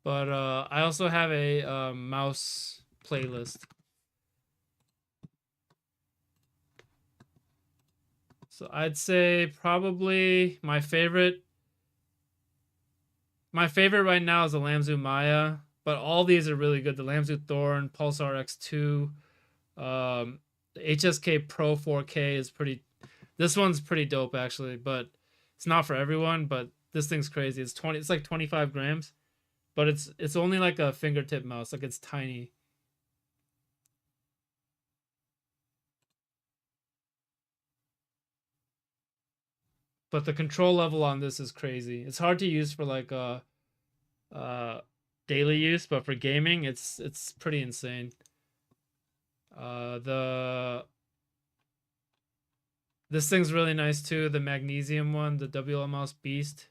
But I also have a mouse playlist. So I'd say probably my favorite right now is the Lamzu Maya, but all these are really good. The Lamzu Thorn, Pulsar X2, the HSK Pro 4K is pretty. This one's pretty dope actually, but it's not for everyone. But this thing's crazy. It's 20. It's like 25 grams, but it's only like a fingertip mouse. Like it's tiny. But the control level on this is crazy. It's hard to use for like uh daily use, but for gaming, it's pretty insane. The This thing's really nice too. The magnesium one, the WL Mouse Beast.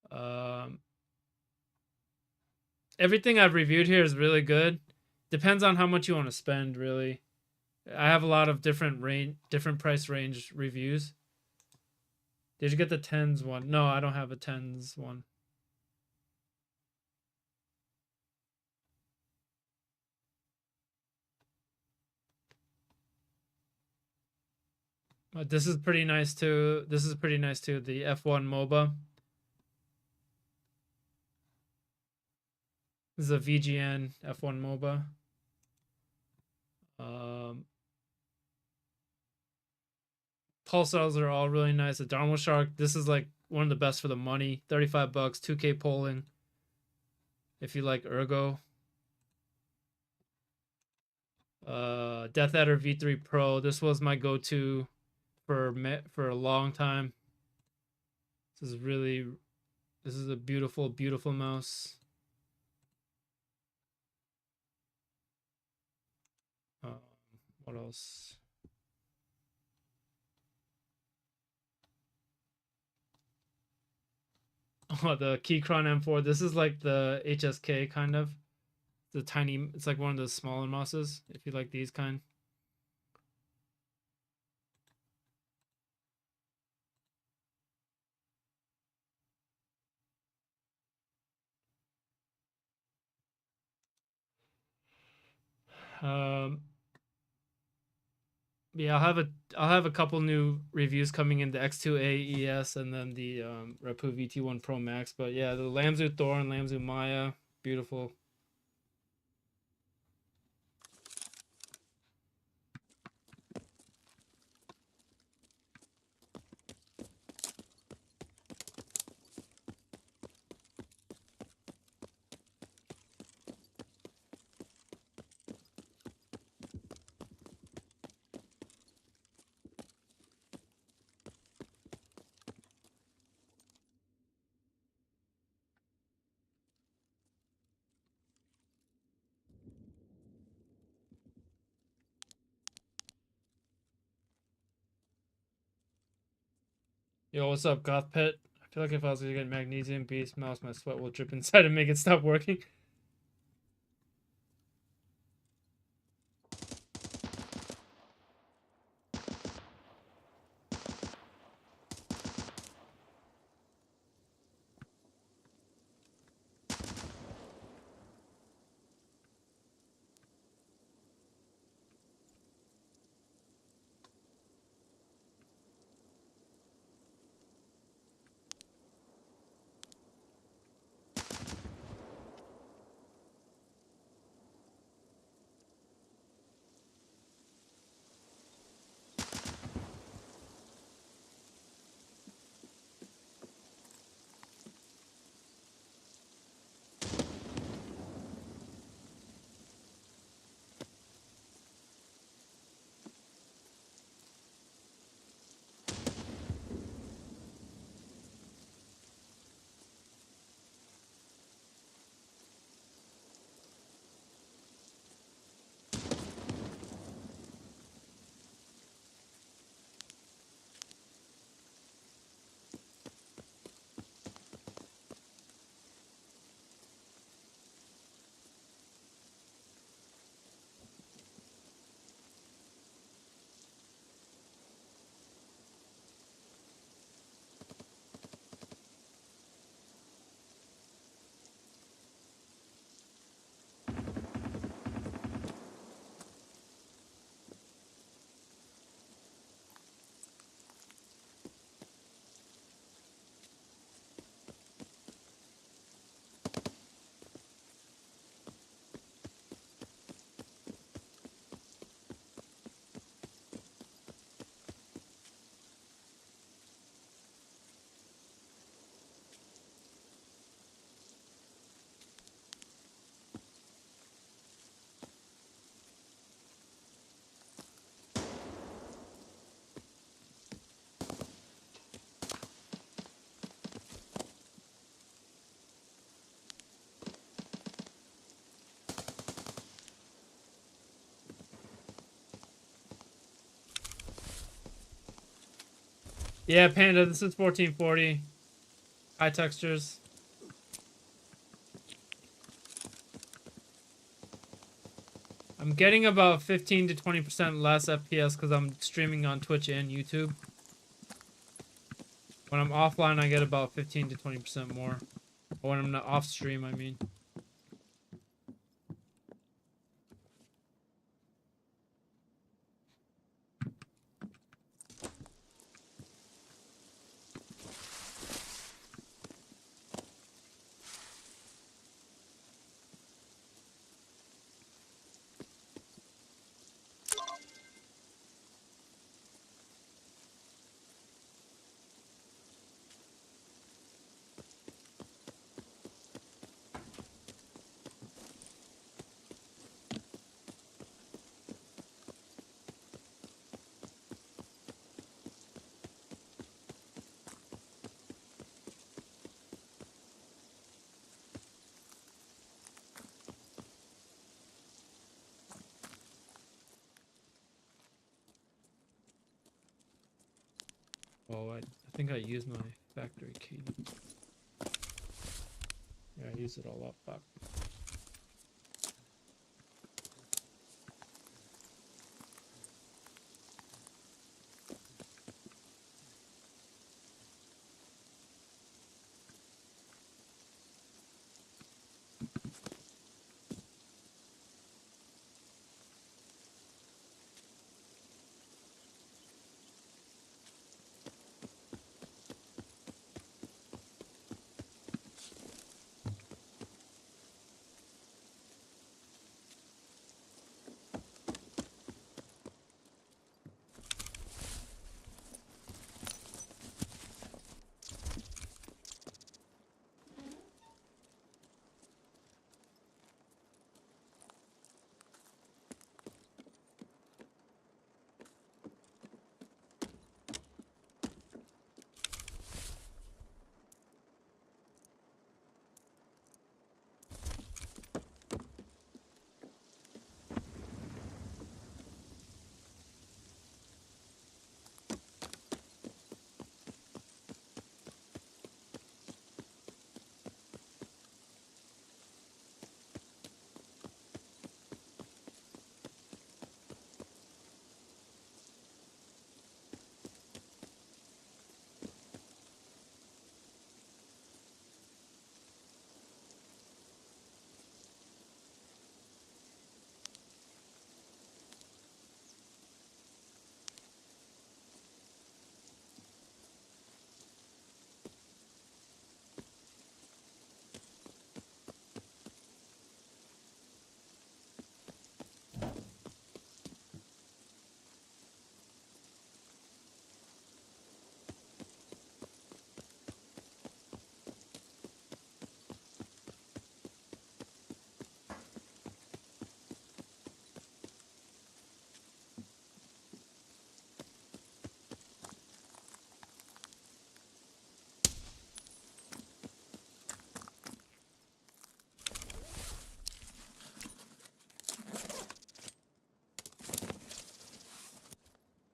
Um, Everything I've reviewed here is really good. Depends on how much you want to spend, really. I have a lot of different price range reviews. Did you get the tens one? No, I don't have a tens one. This is pretty nice too. This is pretty nice too. The F1 MOBA. This is a VGN F1 MOBA. Pulsars are all really nice. The Dharma Shark, this is like one of the best for the money. 35 bucks, 2K polling. If you like Ergo. Death Adder V3 Pro. This was my go-to for a long time. This is a beautiful mouse. What else? Oh, the Keychron M4. This is like the HSK kind of. The tiny, it's like one of the smaller mouses, if you like these kind. Yeah, I'll have a couple new reviews coming in the X2A ES and then the Repu VT1 Pro Max. But yeah, the Lamzu Thorn, Lamzu Maya, beautiful. Yo, what's up, Goth Pet? I feel like if I was gonna get Magnesium Beast mouse, my sweat will drip inside and make it stop working. Yeah, Panda, this is 1440. High textures. I'm getting about 15 to 20% less FPS because I'm streaming on Twitch and YouTube. When I'm offline, I get about 15 to 20% more. Or when I'm not off stream, I mean. Oh, I think I used my factory key. Yeah, I used it all up. Fuck.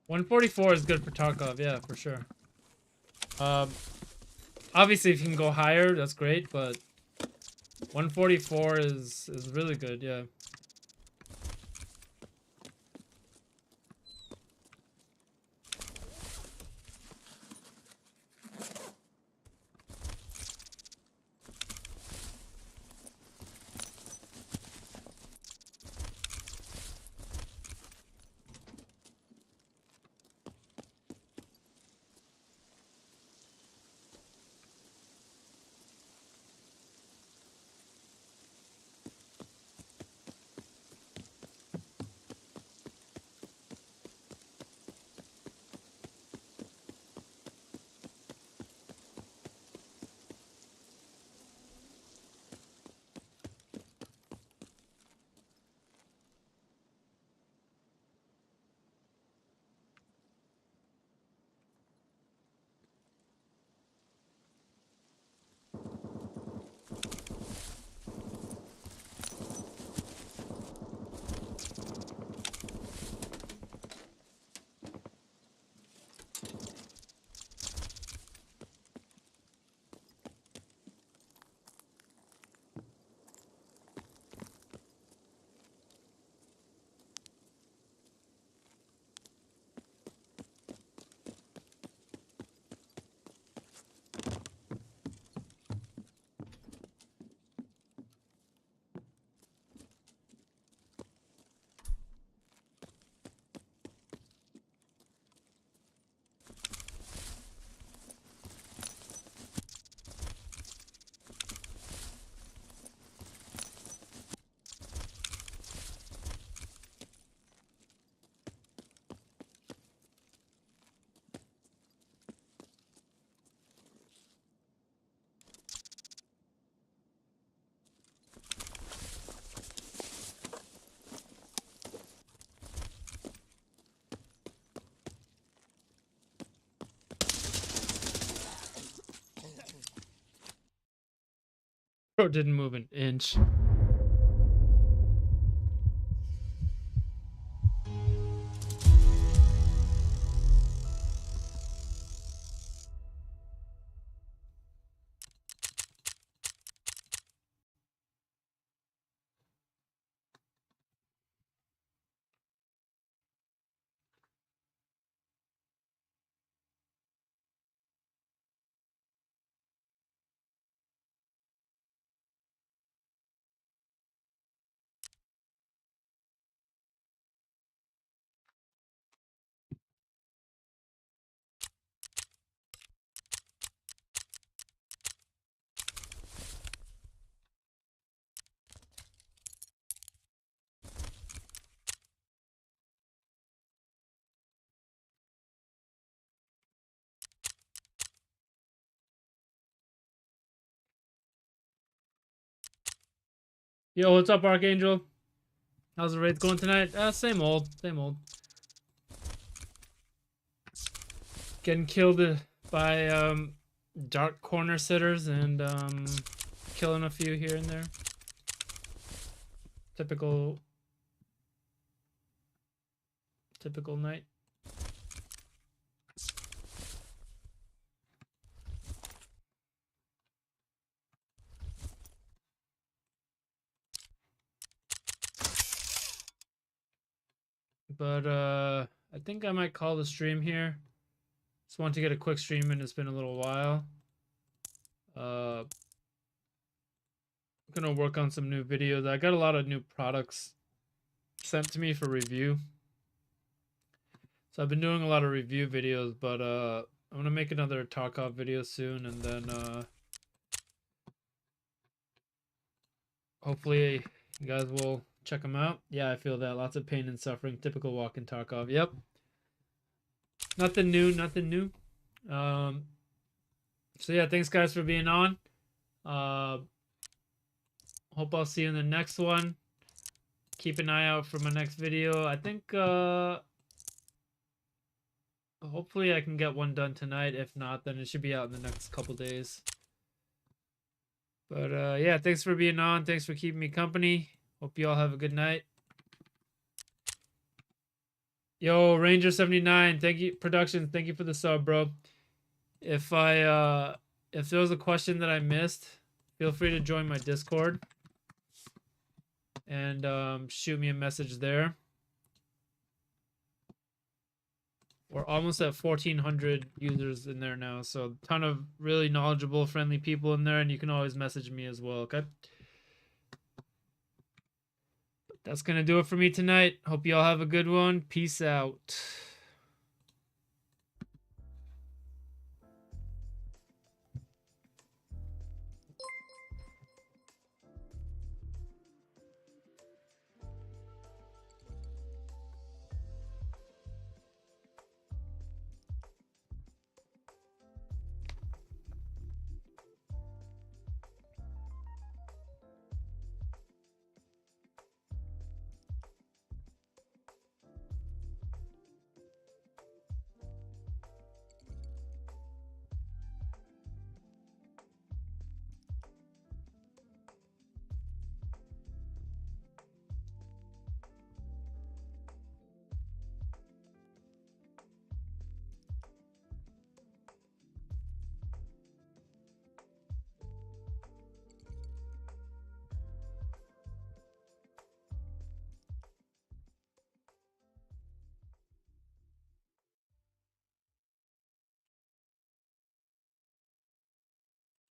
$144 is good for Tarkov, yeah, for sure. Obviously, if you can go higher, that's great, but 144 is really good, yeah. Bro didn't move an inch. Yo, what's up, Archangel? How's the raid going tonight? Same old, same old. Getting killed by dark corner sitters and killing a few here and there. Typical night. But I think I might call the stream here. Just want to get a quick stream in. It's been a little while. I'm gonna work on some new videos. I got a lot of new products sent to me for review. So I've been doing a lot of review videos, but I'm gonna make another Tapkob video soon, and then hopefully you guys will check them out. Yeah, I feel that. Lots of pain and suffering. Typical walk in Tapkob. Yep. Nothing new, nothing new. So yeah, thanks guys for being on. Hope I'll see you in the next one. Keep an eye out for my next video. I think hopefully I can get one done tonight. If not, then it should be out in the next couple days. But yeah, thanks for being on. Thanks for keeping me company. Hope you all have a good night. Yo, Ranger 79, thank you, production. Thank you for the sub, bro. If there was a question that I missed, feel free to join my Discord and shoot me a message there. We're almost at 1,400 users in there now, so a ton of really knowledgeable, friendly people in there, and you can always message me as well, okay? That's gonna do it for me tonight. Hope you all have a good one. Peace out.